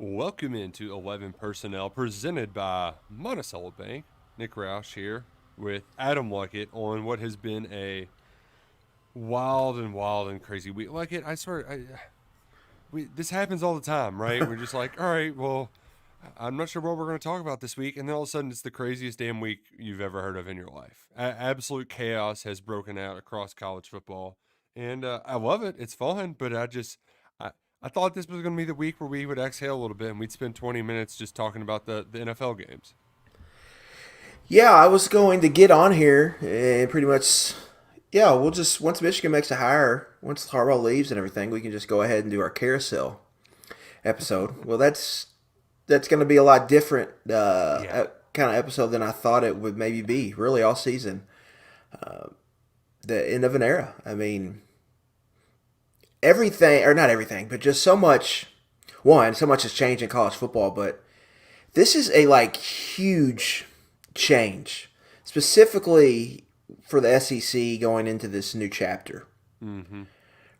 Welcome into 11 Personnel presented by Monticello Bank. Nick Roush here with Adam Luckett on what has been a wild and crazy week. Luckett, I swear, this happens all the time, right? We're just like, all right, well, I'm not sure what we're going to talk about this week. And then all of a sudden, it's the craziest damn week you've ever heard of in your life. Absolute chaos has broken out across college football. And I love it. It's fun, but I, I thought this was going to be the week where we would exhale a little bit and we'd spend 20 minutes just talking about the NFL games. Yeah, I was going to get on here and pretty much, yeah, we'll just, once Michigan makes a hire, once Harbaugh leaves and everything, we can just go ahead and do our carousel episode. Well, that's going to be a lot different Yeah. kind of episode than I thought it would maybe be, really, all season. The end of an era. I mean, everything, or not everything, but just so much, so much has changed in college football, but this is a huge change, specifically for the SEC going into this new chapter, Mm-hmm.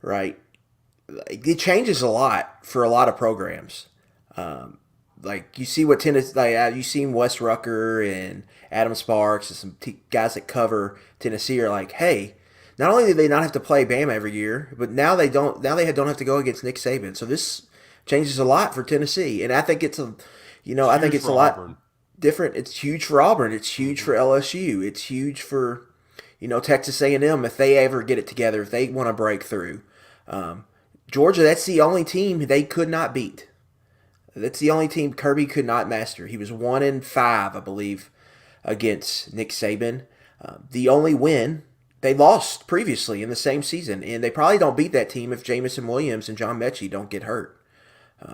right? It changes a lot for a lot of programs. Like you see what Tennessee, you've seen Wes Rucker and Adam Sparks and some guys that cover Tennessee are like, hey, not only do they not have to play Bama every year, but now they don't. Now they don't have to go against Nick Saban. So this changes a lot for Tennessee, and I think it's a, I think Huge it's a for lot Auburn. different. It's huge for Auburn. It's huge Mm-hmm. for LSU. It's huge for Texas A&M if they ever get it together, if they want to break through. Um, Georgia, that's the only team they could not beat. That's the only team Kirby could not master. He was 1-5, I believe, against Nick Saban. The only win they lost previously in the same season, and they probably don't beat that team if Jamison Williams and John Mechie don't get hurt.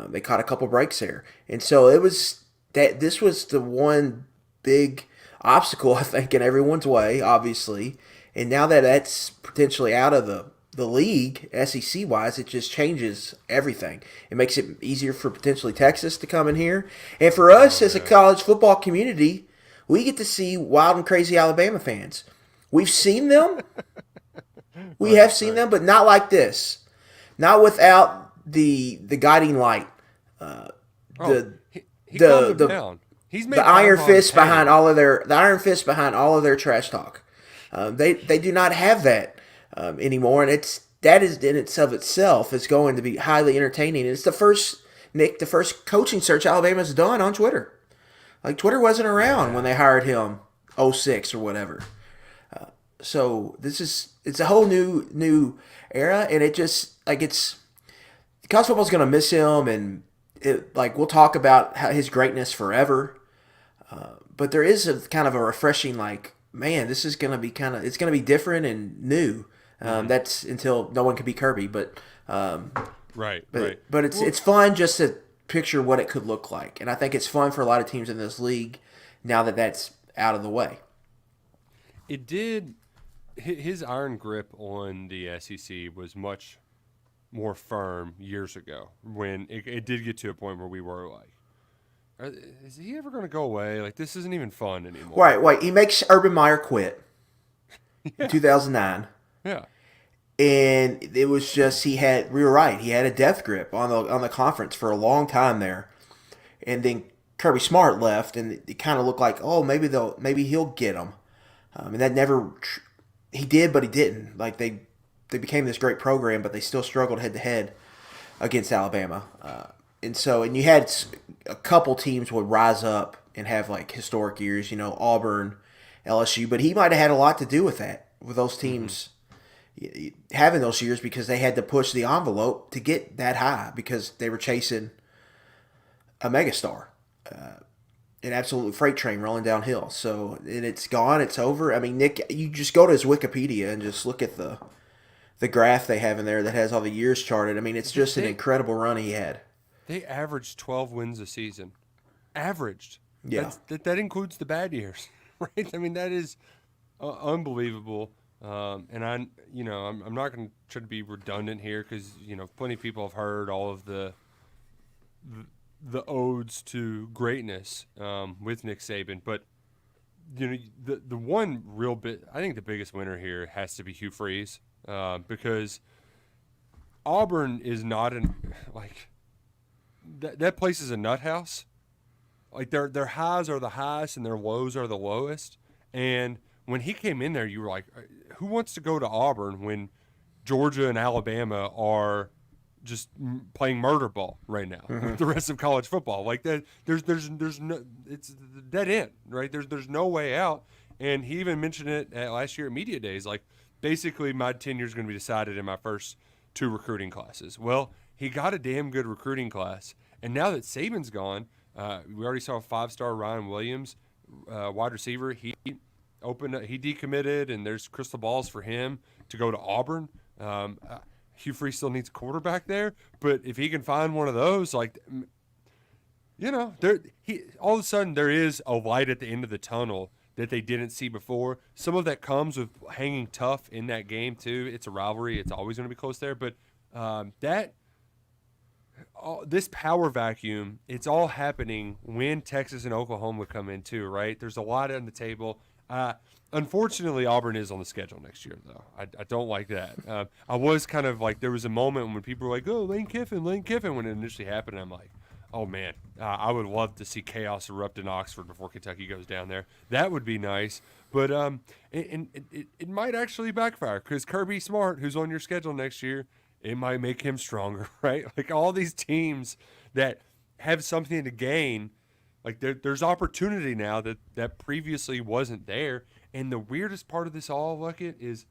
They caught a couple breaks there, and so it was that. This was the one big obstacle I think in everyone's way, obviously. And now that that's potentially out of the league, SEC wise, it just changes everything. It makes it easier for potentially Texas to come in here, and for us Oh, as a yeah. college football community, we get to see wild and crazy Alabama fans. We've seen them. We Right, have seen right. them, but not like this. Not without the guiding light. Uh, Oh, the he calmed the them the down. He's the made iron Bonbon fist behind pay. all of their trash talk. They do not have that anymore, and that is in itself is going to be highly entertaining. And it's the first coaching search Alabama's done on Twitter. Like Twitter wasn't around when Yeah. they hired him, '06 or whatever. So it's a whole new era, and it just it's college football's gonna miss him, and we'll talk about how his greatness forever. But there is a kind of a refreshing man, this is gonna be it's gonna be different and new. Mm-hmm. That's until no one can be Kirby, Right, but right. but it's Well, it's fun just to picture what it could look like, and I think it's fun for a lot of teams in this league now that that's out of the way. it did. His iron grip on the SEC was much more firm years ago when it did get to a point where we were like, is he ever going to go away? Like, this isn't even fun anymore. Right. He makes Urban Meyer quit in Yeah, 2009. yeah. And it was just we were right. He had a death grip on the conference for a long time there, and then Kirby Smart left, and it kind of looked like, oh, maybe he'll get him, and that never he did, but he didn't. Like they became this great program, but they still struggled head to head against Alabama, and you had a couple teams would rise up and have historic years, Auburn, LSU, but he might have had a lot to do with that with those Mm-hmm. teams having those years because they had to push the envelope to get that high because they were chasing a megastar, an absolute freight train rolling downhill. So and it's gone, it's over. I mean, Nick, you just go to his Wikipedia and just look at the graph they have in there that has all the years charted. I mean, it's They, just an they incredible run he had. they averaged 12 wins a season. Averaged. Yeah. That includes the bad years, right? I mean, that is unbelievable. And I'm not going to try to be redundant here because plenty of people have heard all of the odes to greatness with Nick Saban, but the one real bit I think the biggest winner here has to be Hugh Freeze because Auburn is not an like that place is a nut house. Like their highs are the highest and their lows are the lowest. And when he came in there, you were like, who wants to go to Auburn when Georgia and Alabama are just playing murder ball right now with the rest of college football? Like that, there's no, it's the dead end, right? There's no way out. And he even mentioned it last year at media days. Like basically, my tenure is going to be decided in my first 2 recruiting classes. Well, he got a damn good recruiting class, and now that Saban's gone, we already saw 5-star Ryan Williams, wide receiver. He decommitted, and there's crystal balls for him to go to Auburn. Hugh Freeze still needs a quarterback there, but if he can find one of those, like, all of a sudden there is a light at the end of the tunnel that they didn't see before. Some of that comes with hanging tough in that game too. It's a rivalry; it's always going to be close there. But this power vacuum, it's all happening when Texas and Oklahoma come in too, right? There's a lot on the table. Unfortunately, Auburn is on the schedule next year, though. I don't like that. I was kind of like, there was a moment when people were like, oh, Lane Kiffin, when it initially happened. I'm like, oh, man, I would love to see chaos erupt in Oxford before Kentucky goes down there. That would be nice. But it might actually backfire because Kirby Smart, who's on your schedule next year, it might make him stronger, right? Like all these teams that have something to gain, like there's opportunity now that previously wasn't there. And the weirdest part of this all, Luckett, is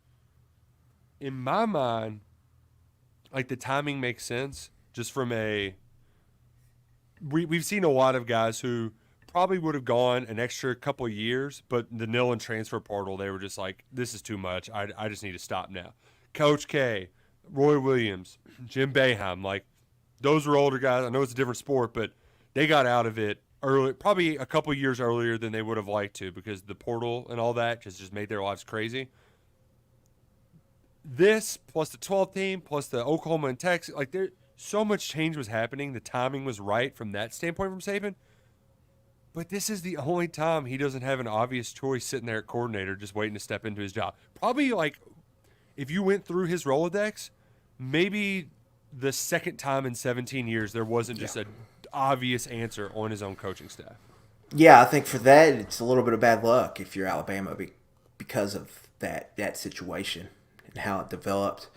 in my mind, like the timing makes sense just from we've seen a lot of guys who probably would have gone an extra couple of years, but the nil and transfer portal, they were just like, this is too much. I just need to stop now. Coach K, Roy Williams, Jim Boeheim, like those were older guys. I know it's a different sport, but they got out of it early, probably a couple years earlier than they would have liked to because the portal and all that just made their lives crazy. This plus the 12th team plus the Oklahoma and Texas, like there so much change was happening. The timing was right from that standpoint from Saban. But this is the only time he doesn't have an obvious choice sitting there at coordinator just waiting to step into his job. Probably like if you went through his Rolodex, maybe the second time in 17 years there wasn't just an obvious answer on his own coaching staff. Yeah, I think for that it's a little bit of bad luck if you're Alabama because of that situation and how it developed.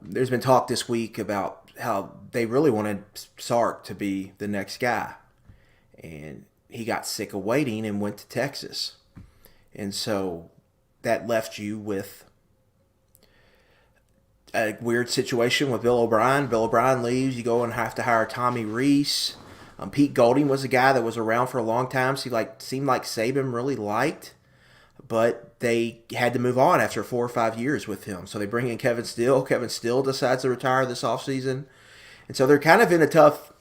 There's been talk this week about how they really wanted Sark to be the next guy, and he got sick of waiting and went to Texas, and so that left you with a weird situation with Bill O'Brien. Bill O'Brien leaves. You go and have to hire Tommy Rees. Pete Golding was a guy that was around for a long time. So he seemed like Saban really liked, but they had to move on after 4 or 5 years with him. So they bring in Kevin Steele. Kevin Steele decides to retire this offseason. And so they're kind of in a tough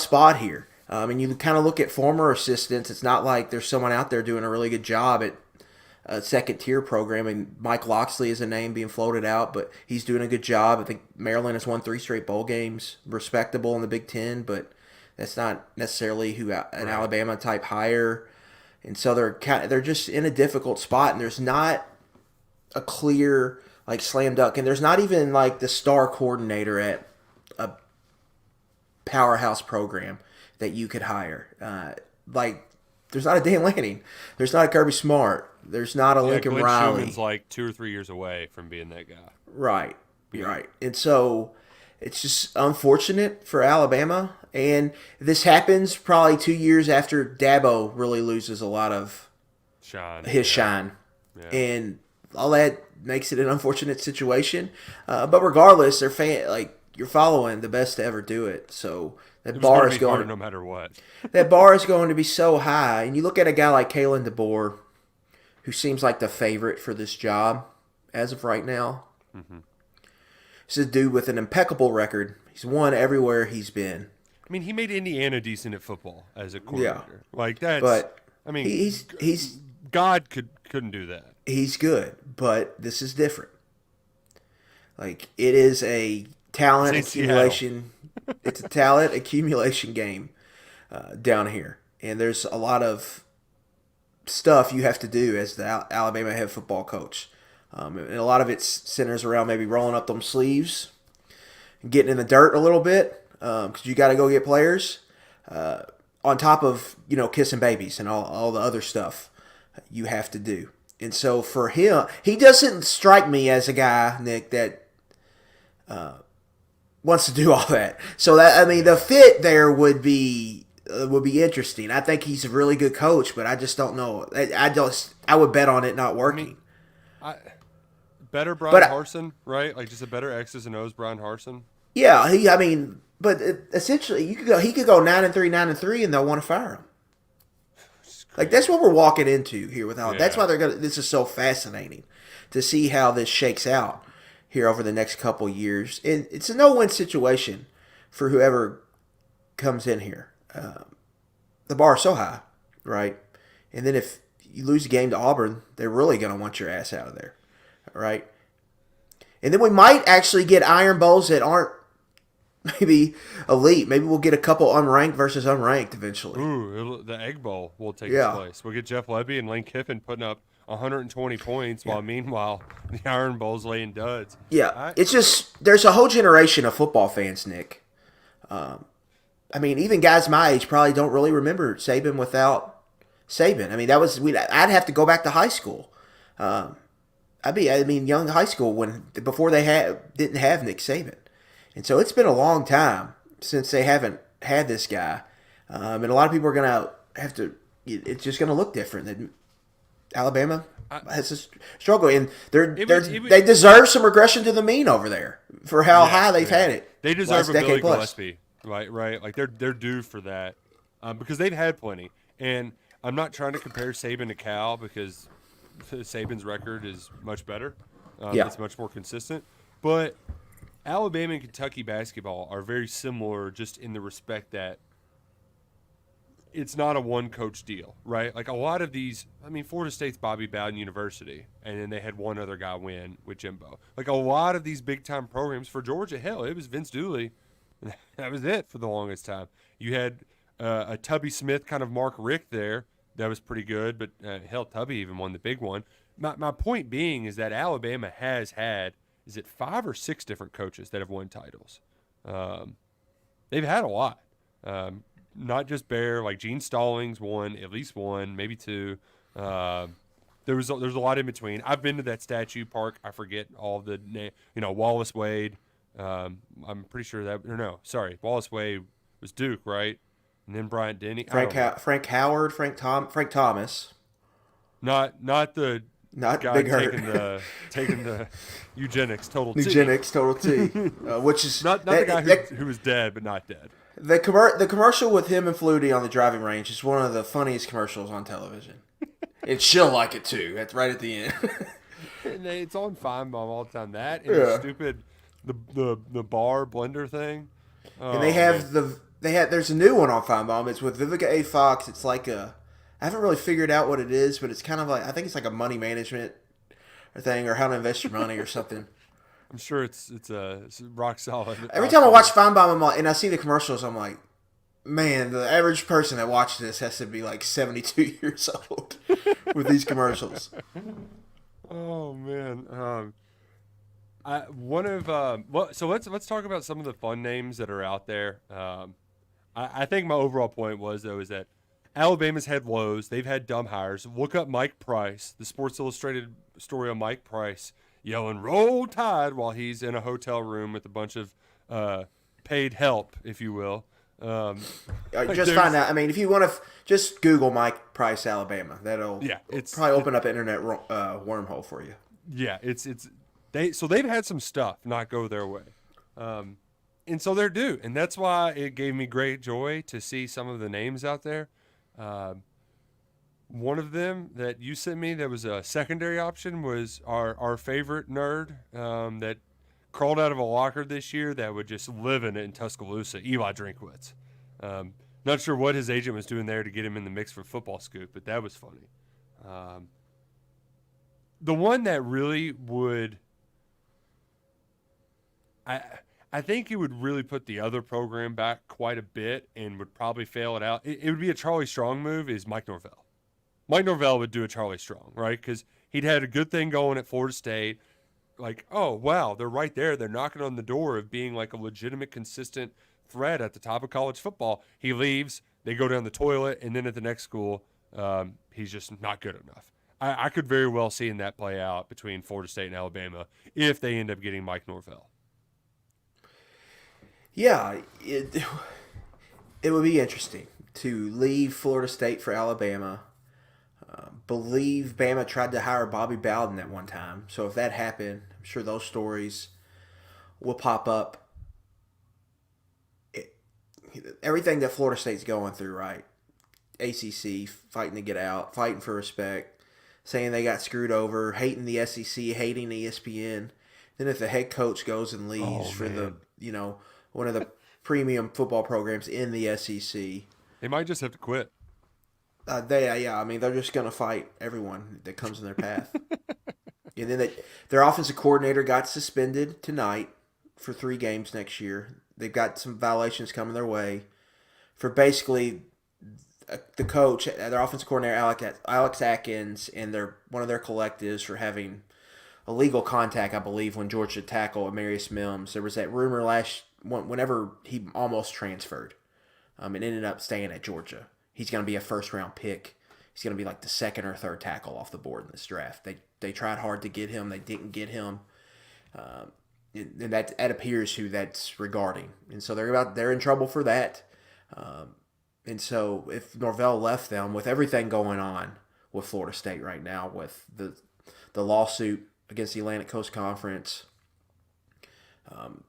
spot here. And you kind of look at former assistants. It's not like there's someone out there doing a really good job at a second-tier program. And Mike Loxley is a name being floated out, but he's doing a good job. I think Maryland has won 3 straight bowl games, respectable in the Big Ten, but that's not necessarily an Alabama-type hire. And so they're just in a difficult spot, and there's not a clear slam dunk, and there's not even the star coordinator at a powerhouse program that you could hire. There's not a Dan Lanning, there's not a Kirby Smart, there's not a Lincoln Glenn Riley. Schumann's like 2 or 3 years away from being that guy. Right. And so it's just unfortunate for Alabama. And this happens probably 2 years after Dabo really loses a lot of his shine. Yeah. And all that makes it an unfortunate situation. But regardless, you're following the best to ever do it. So that bar is going no matter what. That bar is going to be so high. And you look at a guy like Kalen DeBoer, who seems like the favorite for this job as of right now. Mm-hmm. This is a dude with an impeccable record. He's won everywhere he's been. I mean, he made Indiana decent at football as a coordinator. Yeah. But I mean, he's God couldn't do that. He's good, but this is different. It is a talent accumulation. It's a talent accumulation game down here, and there's a lot of stuff you have to do as the Alabama head football coach, and a lot of it centers around maybe rolling up them sleeves, getting in the dirt a little bit. because you got to go get players on top of kissing babies and all the other stuff you have to do. And so for him, he doesn't strike me as a guy, Nick, that wants to do all that. So the fit there would be interesting. I think he's a really good coach, but I just don't know. I would bet on it not working. Better Brian Harsin, right? Like just a better X's and O's Brian Harsin. Yeah, but essentially he could go 9-3, 9-3, and they'll want to fire him. Like that's what we're walking into here with Alabama. That's why this is so fascinating to see how this shakes out here over the next couple years. And it's a no-win situation for whoever comes in here. The bar is so high, right? And then if you lose a game to Auburn, they're really going to want your ass out of there, right? And then we might actually get Iron Bowls that aren't maybe elite. Maybe we'll get a couple unranked versus unranked eventually. Ooh, the Egg Bowl will take its place. We'll get Jeff Levy and Lane Kiffin putting up 120 points while meanwhile the Iron Bowl's laying duds. Yeah, it's just there's a whole generation of football fans, Nick. Even guys my age probably don't really remember Saban without Saban. I'd have to go back to high school. Young high school before they didn't have Nick Saban. And so it's been a long time since they haven't had this guy. And a lot of people are going to have to – it's just going to look different. Alabama has a struggle. And they deserve some regression to the mean over there for how high they've had it. They deserve a Billy Gillespie, right? Like they're due for that because they've had plenty. And I'm not trying to compare Saban to Cal because Saban's record is much better. It's much more consistent. But – Alabama and Kentucky basketball are very similar just in the respect that it's not a one-coach deal, right? Like a lot of these – Florida State's Bobby Bowden University, and then they had one other guy win with Jimbo. Like a lot of these big-time programs for Georgia, hell, it was Vince Dooley. That was it for the longest time. You had a Tubby Smith kind of Mark Richt there. That was pretty good, but hell, Tubby even won the big one. My point being is that Alabama has had – is it 5 or 6 different coaches that have won titles? They've had a lot. Not just Bear, like Gene Stallings won at least one, maybe 2. There's a lot in between. I've been to that statue park. I forget all the name. Wallace Wade. I'm pretty sure Wallace Wade was Duke, right? And then Bryant Denny. Frank Howard, Frank Thomas. Not the. Not guy Big Hurt. taking the eugenics total T. Eugenics total T, which is not the guy who was dead but not dead. The commercial with him and Flutie on the driving range is one of the funniest commercials on television. And she'll like it too. That's right at the end. And it's on Feinbaum all the time. That and the stupid the bar blender thing. And they have there's a new one on Feinbaum. It's with Vivica A. Fox. It's like I haven't really figured out what it is, but it's kind of like I think it's like a money management thing or how to invest your money or something. I'm sure it's rock solid. Every time I watch Feinbaum and I see the commercials, I'm like, man, the average person that watches this has to be like 72 years old with these commercials. Oh man. So let's talk about some of the fun names that are out there. I think my overall point is that Alabama's had lows. They've had dumb hires. Look up Mike Price, the Sports Illustrated story on Mike Price yelling "Roll Tide" while he's in a hotel room with a bunch of paid help, if you will. Just find out. If you want to, just Google Mike Price, Alabama. That'll probably open up an internet wormhole for you. Yeah, they've had some stuff not go their way. And so they're due. And that's why it gave me great joy to see some of the names out there. One of them that you sent me that was a secondary option was our favorite nerd that crawled out of a locker this year that would just live in it in Tuscaloosa, Eli Drinkwitz. Not sure what his agent was doing there to get him in the mix for Football Scoop, but that was funny. The one that really would I think it would really put the other program back quite a bit and would probably fail it out. It would be a Charlie Strong move is Mike Norvell. Mike Norvell would do a Charlie Strong, right? Because he'd had a good thing going at Florida State. Like, oh, wow, they're right there. They're knocking on the door of being like a legitimate, consistent thread at the top of college football. He leaves, they go down the toilet, and then at the next school, he's just not good enough. I could very well see that play out between Florida State and Alabama if they end up getting Mike Norvell. Yeah, it would be interesting to leave Florida State for Alabama. Believe Bama tried to hire Bobby Bowden at one time. So if that happened, I'm sure those stories will pop up. Everything that Florida State's going through, right? ACC, fighting to get out, fighting for respect, saying they got screwed over, hating the SEC, hating ESPN. Then if the head coach goes and leaves for the, one of the premium football programs in the SEC. They might just have to quit. They're just going to fight everyone that comes in their path. And then their offensive coordinator got suspended tonight for 3 games next year. They've got some violations coming their way for basically the coach, their offensive coordinator, Alex Atkins, and one of their collectives for having illegal contact, I believe, when Georgia tackled Amarius Mims. There was that rumor whenever he almost transferred and ended up staying at Georgia. He's going to be a first-round pick. He's going to be like the second or third tackle off the board in this draft. They tried hard to get him. They didn't get him. And that appears who that's regarding. And so they're in trouble for that. And so if Norvell left them with everything going on with Florida State right now, with the lawsuit against the Atlantic Coast Conference,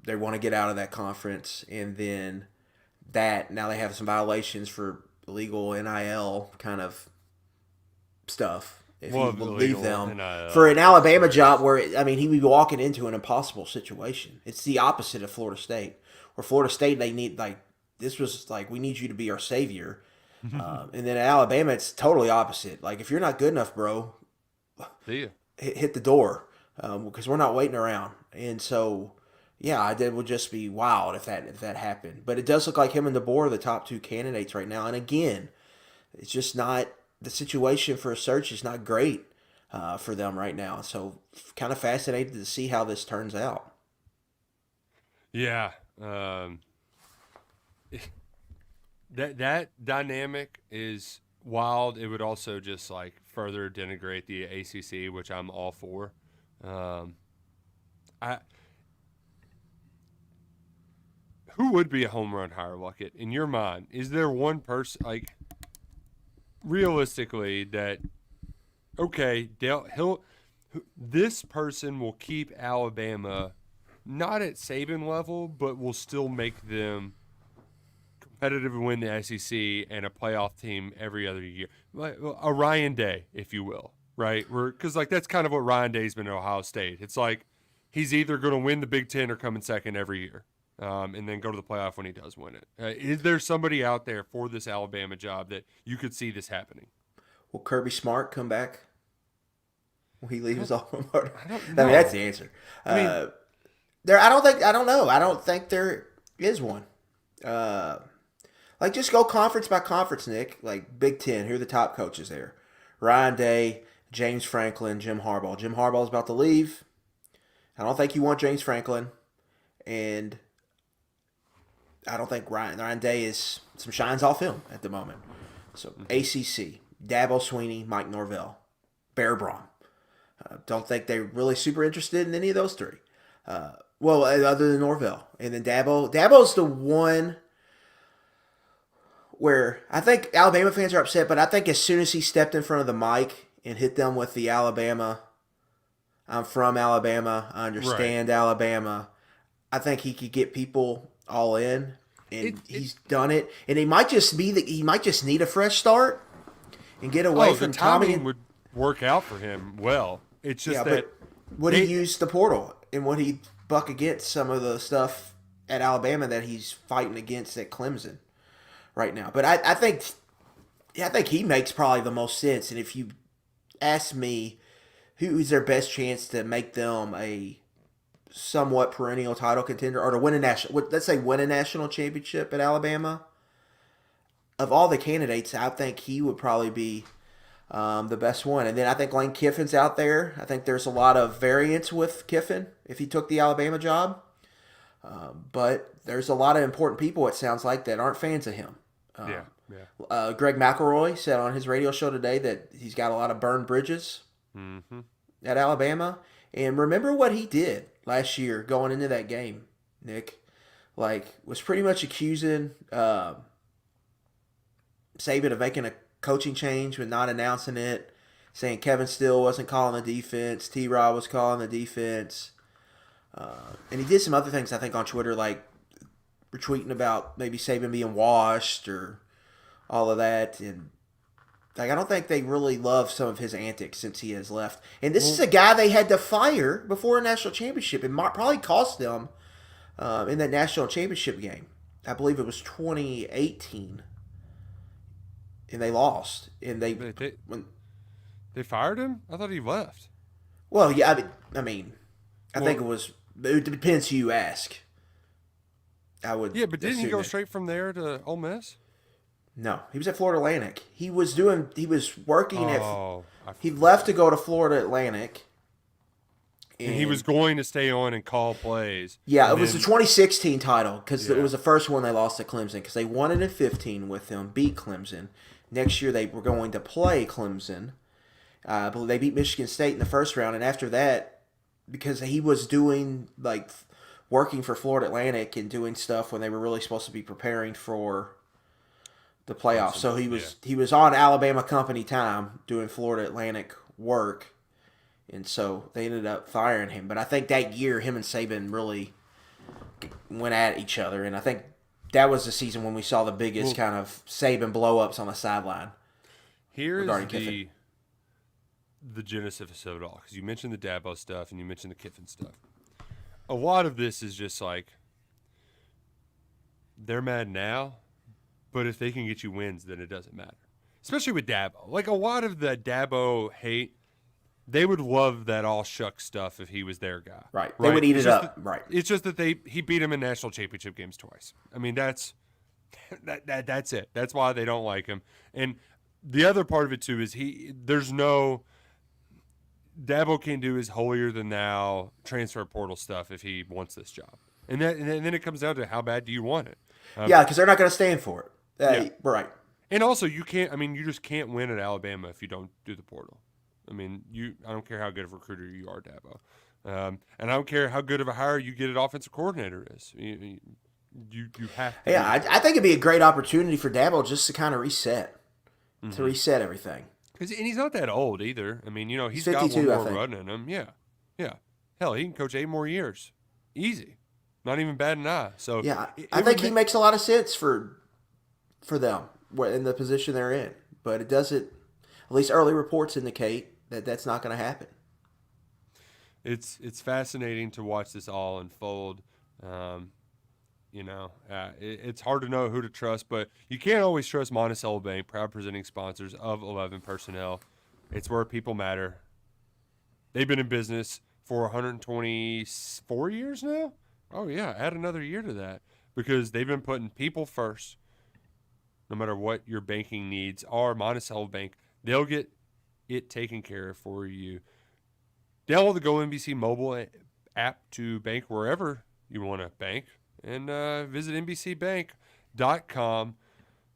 they want to get out of that conference. And then now they have some violations for illegal NIL kind of stuff. If he will leave them NIL for an Alabama job where, he would be walking into an impossible situation. It's the opposite of Florida State. Where Florida State, they need, this was we need you to be our savior. And then at Alabama, it's totally opposite. If you're not good enough, bro, see ya. Hit the door because we're not waiting around. And so, yeah, it would just be wild if that happened. But it does look like him and DeBoer are the top 2 candidates right now. And again, it's just not the situation for a search is not great for them right now. So kind of fascinated to see how this turns out. Yeah. That dynamic is wild. It would also just further denigrate the ACC, which I'm all for. Who would be a home run hire, Luckett, in your mind? Is there one person realistically that this person will keep Alabama not at Saban level, but will still make them competitive and win the SEC and a playoff team every other year, a Ryan Day, if you will, right? Because that's kind of what Ryan Day's been at Ohio State. It's he's either going to win the Big Ten or come in second every year. And then go to the playoff when he does win it. Is there somebody out there for this Alabama job that you could see this happening? Will Kirby Smart come back? Will he leave his alma mater? I don't know. That's the answer. I don't know. I don't think there is one. Just go conference by conference, Nick. Big Ten, who are the top coaches there? Ryan Day, James Franklin, Jim Harbaugh. Jim Harbaugh is about to leave. I don't think you want James Franklin. And I don't think Ryan Day is some shines off him at the moment. So ACC, Dabo Swinney, Mike Norvell, Bear Braun. Don't think they're really super interested in any of those 3. Other than Norvell. And then Dabo's the one where I think Alabama fans are upset, but I think as soon as he stepped in front of the mic and hit them with the Alabama, I'm from Alabama, I understand Alabama, I think he could get people all in, and he's done it. And he might just need a fresh start and get away from Tommy. The timing would work out for him well. It's just that would he use the portal, and would he buck against some of the stuff at Alabama that he's fighting against at Clemson right now? But I think he makes probably the most sense. And if you ask me, who is their best chance to make them a somewhat perennial title contender, or to win a national championship at Alabama, of all the candidates, I think he would probably be the best one. And then I think Lane Kiffin's out there. I think there's a lot of variance with Kiffin if he took the Alabama job. But there's a lot of important people, it sounds like, that aren't fans of him. Yeah. Greg McElroy said on his radio show today that he's got a lot of burned bridges at Alabama. And remember what he did last year going into that game, Nick. Like, was pretty much accusing Saban of making a coaching change with not announcing it, saying Kevin Steele wasn't calling the defense, T-Rob was calling the defense. And he did some other things, I think, on Twitter, like retweeting about maybe Saban being washed or all of that. And like, I don't think they really love some of his antics since he has left. And this is a guy they had to fire before a national championship. It probably cost them in that national championship game. I believe it was 2018. And they lost. And they fired him? I thought he left. Well, yeah, I think it was. It depends who you ask. I would. Yeah, but didn't he go straight from there to Ole Miss? No, he was at Florida Atlantic. He was working at. He left to go to Florida Atlantic. And he was going to stay on and call plays. Yeah, it was the 2016 title because it was the first one they lost to Clemson because they won it in 15 with him, beat Clemson. Next year they were going to play Clemson. But they beat Michigan State in the first round, and after that, because he was doing like working for Florida Atlantic and doing stuff when they were really supposed to be preparing for the playoffs. So he was on Alabama company time doing Florida Atlantic work, and so they ended up firing him. But I think that year him and Saban really went at each other, and I think that was the season when we saw the biggest kind of Saban blow-ups on the sideline. Here's the genesis of it all, because you mentioned the Dabo stuff and you mentioned the Kiffin stuff. A lot of this is just like they're mad now, but if they can get you wins, then it doesn't matter. Especially with Dabo. Like, a lot of the Dabo hate, they would love that all shuck stuff if he was their guy. Right. They would eat it up. Right. It's just that he beat him in national championship games twice. I mean, that's it. That's why they don't like him. And the other part of it too is Dabo can do his holier than thou transfer portal stuff if he wants this job, and then it comes down to how bad do you want it? Yeah, because they're not going to stand for it. Right. And also, you can't. I mean, you just can't win at Alabama if you don't do the portal. I mean, I don't care how good of a recruiter you are, Dabo, and I don't care how good of a hire you get at offensive coordinator is. You have to. Yeah, I think it'd be a great opportunity for Dabo just to kind of reset, to reset everything. And he's not that old either. I mean, he's 52, got one more run in him. Yeah. Hell, he can coach 8 more years. Easy. Not even bad an eye. So yeah, I think he makes a lot of sense for them in the position they're in. But it doesn't, at least early reports indicate that that's not going to happen. It's fascinating to watch this all unfold. It's hard to know who to trust, but you can't always trust Monticello Bank, proud presenting sponsors of 11 Personnel. It's where people matter. They've been in business for 124 years now. Oh, yeah, add another year to that because they've been putting people first. No matter what your banking needs are, Monticello Bank, they'll get it taken care of for you. Download the Go NBC mobile app to bank wherever you want to bank. And visit NBCBank.com.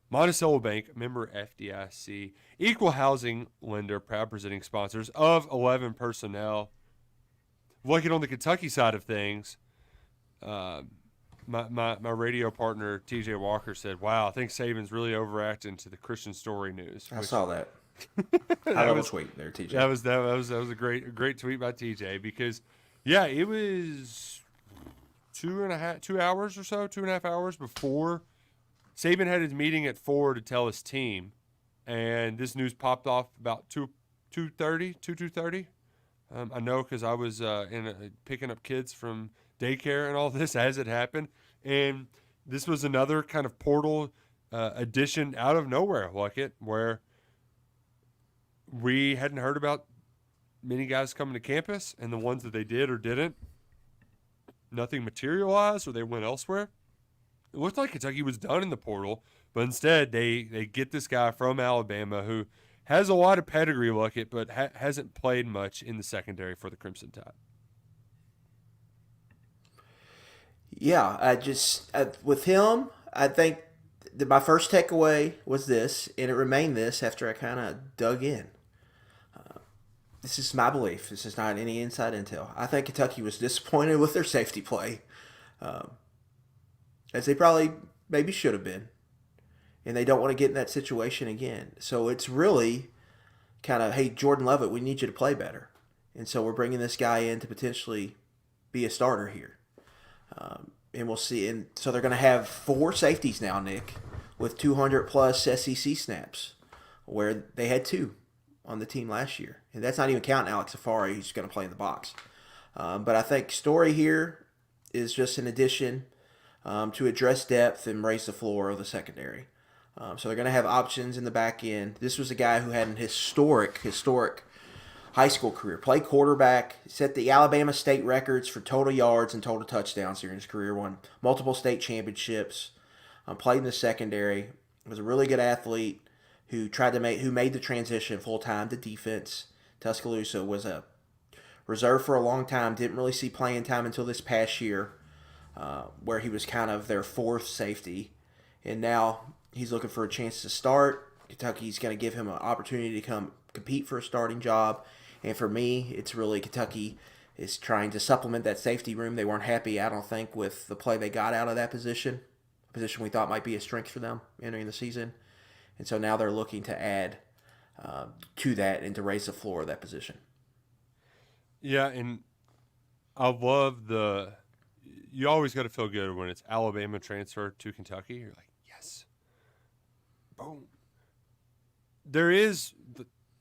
Monticello Bank, member FDIC. Equal Housing Lender, proud presenting sponsors of 11 Personnel. Looking on the Kentucky side of things, my radio partner, TJ Walker, said, wow, I think Saban's really overacting to the Christian Story news. I saw that. I love a tweet there, TJ. That was a great tweet by TJ because, yeah, it was 2.5 hours before Saban had his meeting at 4 to tell his team, and this news popped off about 2:30. I know because I was picking up kids from daycare and all this as it happened, and this was another kind of portal addition out of nowhere, where we hadn't heard about many guys coming to campus, and the ones that they did or didn't, nothing materialized or they went elsewhere. It looked like Kentucky was done in the portal, but instead they get this guy from Alabama who has a lot of pedigree, but hasn't played much in the secondary for the Crimson Tide. Yeah, I just with him, I think that my first takeaway was this, and it remained this after I kind of dug in. This is my belief. This is not any inside intel. I think Kentucky was disappointed with their safety play, as they probably maybe should have been, and they don't want to get in that situation again. So it's really kind of, hey, Jordan Lovett, we need you to play better, and so we're bringing this guy in to potentially be a starter here. And we'll see. And so they're going to have 4 safeties now, Nick, with 200 plus SEC snaps, where they had 2 on the team last year. And that's not even counting Alex Safari, who's going to play in the box. But I think Story here is just an addition to address depth and raise the floor of the secondary. So they're going to have options in the back end. This was a guy who had an historic high school career. Played quarterback, set the Alabama state records for total yards and total touchdowns during his career. Won multiple state championships. Played in the secondary. Was a really good athlete who made the transition full time to defense. Tuscaloosa was a reserve for a long time. Didn't really see playing time until this past year, where he was kind of their 4th safety, and now he's looking for a chance to start. Kentucky's going to give him an opportunity to come compete for a starting job. And for me, it's really Kentucky is trying to supplement that safety room. They weren't happy, I don't think, with the play they got out of that position, a position we thought might be a strength for them entering the season. And so now they're looking to add to that and to raise the floor of that position. Yeah, and I love you always got to feel good when it's Alabama transfer to Kentucky. You're like, yes. Boom. There is,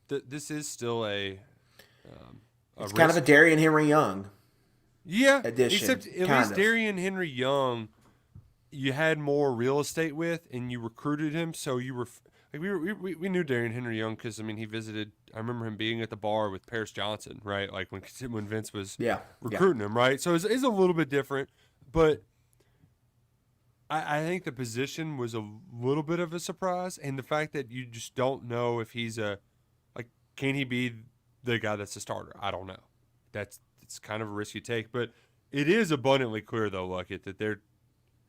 this is still it's kind of a Darian Henry Young addition. Except at least Darian Henry Young, you had more real estate with, and you recruited him, so you were we knew Darian Henry Young because he visited. I remember him being at the bar with Paris Johnson, right? Like when Vince was recruiting him, right? So it's a little bit different, but I think the position was a little bit of a surprise, and the fact that you just don't know if he's can he be the guy that's a starter? I don't know. It's kind of a risk you take, but it is abundantly clear though, Luckett, that they're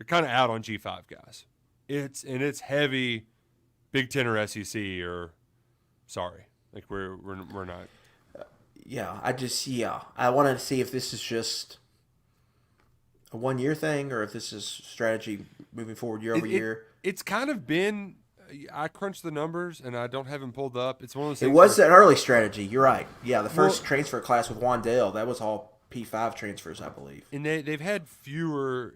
kind of out on G5 guys. It's heavy Big Ten or SEC or sorry, like we're not. I wanted to see if this is just a 1-year thing or if this is strategy moving forward year over year. It's kind of been. I crunched the numbers and I don't have them pulled up. It's one of those things. It was an early strategy. You're right. Yeah, the first transfer class with Wandale, that was all P5 transfers, I believe. And they've had fewer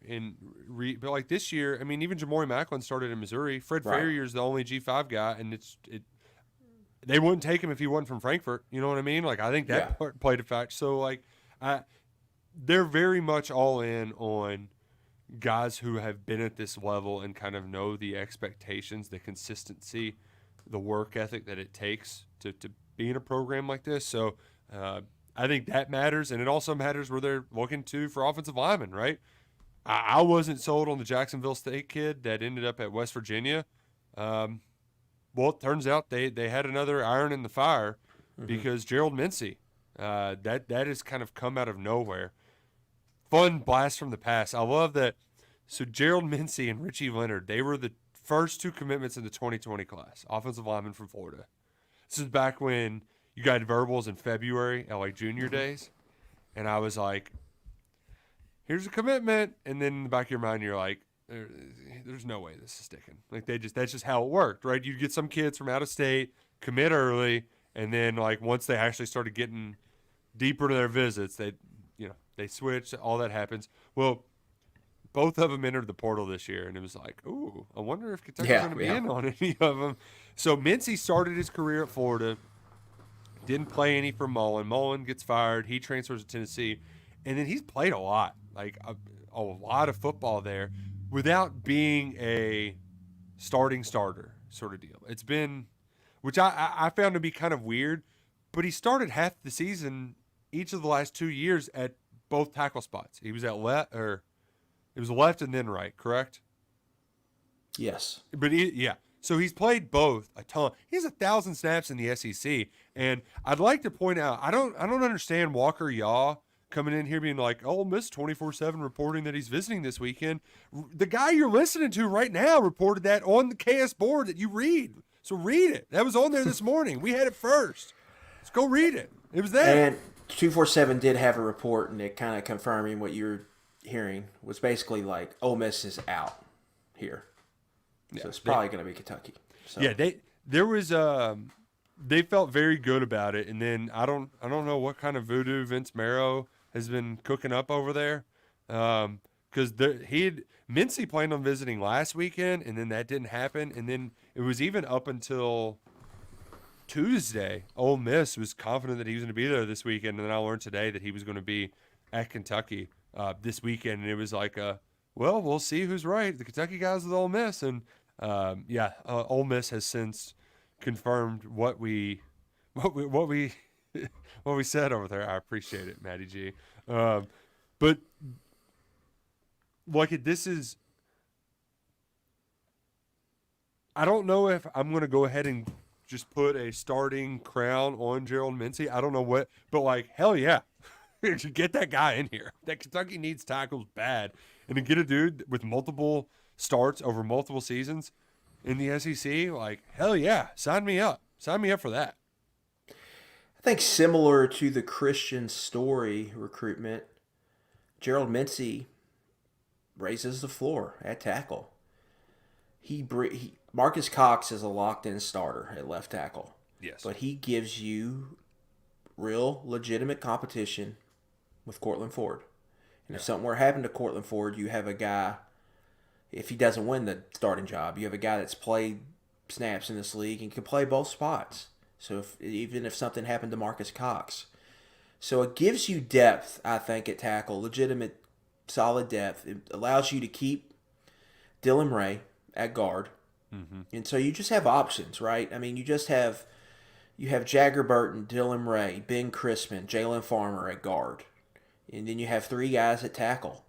but like this year, even Jamori Macklin started in Missouri. Fred Farrier's the only G5 guy, and they wouldn't take him if he wasn't from Frankfurt. You know what I mean? Like I think that part played a fact. So they're very much all in on guys who have been at this level and kind of know the expectations, the consistency, the work ethic that it takes to be in a program like this. So I think that matters, and it also matters where they're looking for offensive linemen, right? I wasn't sold on the Jacksonville State kid that ended up at West Virginia. Well, it turns out they had another iron in the fire because Gerald Mincy, that has kind of come out of nowhere. Fun blast from the past. I love that. So Gerald Mincy and Richie Leonard, they were the first 2 commitments in the 2020 class, offensive linemen from Florida. This is back when you got verbals in February at like junior days. And I was like, here's a commitment. And then in the back of your mind, you're like, there's no way this is sticking. Like that's just how it worked, right? You get some kids from out of state, commit early. And then like once they actually started getting deeper to their visits, they switch, all that happens. Well, both of them entered the portal this year, and it was like, ooh, I wonder if Kentucky's going to be in on any of them. So Mincy started his career at Florida, didn't play any for Mullen. Mullen gets fired. He transfers to Tennessee, and then he's played a lot, like a lot of football there without being a starter sort of deal. It's been, which I found to be kind of weird, but he started half the season each of the last 2 years at both tackle spots. He was at left, or it was left and then right, correct? Yes. But so he's played both a ton. He has 1,000 snaps in the SEC, and I'd like to point out I don't understand Walker Yaw coming in here being like, Ole Miss 24/7 reporting that he's visiting this weekend. The guy you're listening to right now reported that on the KS board that you read. So read it. That was on there this morning. We had it first. Let's go read it. It was there. And 247 did have a report, and it kind of confirming what you're hearing was basically like Ole Miss is out here. So it's probably going to be Kentucky. So. Yeah, they felt very good about it, and then I don't know what kind of voodoo Vince Marrow has been cooking up over there, because Mincy planned on visiting last weekend, and then that didn't happen, and then it was even up until Tuesday. Ole Miss was confident that he was going to be there this weekend, and then I learned today that he was going to be at Kentucky this weekend, and it was like, well, we'll see who's right. The Kentucky guys with Ole Miss, and Ole Miss has since confirmed what we said over there. I appreciate it, Matty G. But like I don't know if I'm going to go ahead and just put a starting crown on Gerald Mincy. I don't know what, but like, hell yeah. Get that guy in here. That Kentucky needs tackles bad. And to get a dude with multiple starts over multiple seasons in the SEC, like, hell yeah. Sign me up. Sign me up for that. I think similar to the Christian Story recruitment, Gerald Mincy raises the floor at tackle. Marcus Cox is a locked-in starter at left tackle. Yes. But he gives you real, legitimate competition with Cortland Ford. And if something were to happen to Cortland Ford, you have a guy, if he doesn't win the starting job, you have a guy that's played snaps in this league and can play both spots. So even if something happened to Marcus Cox. So it gives you depth, I think, at tackle, legitimate, solid depth. It allows you to keep Dylan Ray at guard. Mm-hmm. And so you just have options, right? I mean, you have Jagger Burton, Dylan Ray, Ben Crispin, Jalen Farmer at guard. And then you have 3 guys at tackle.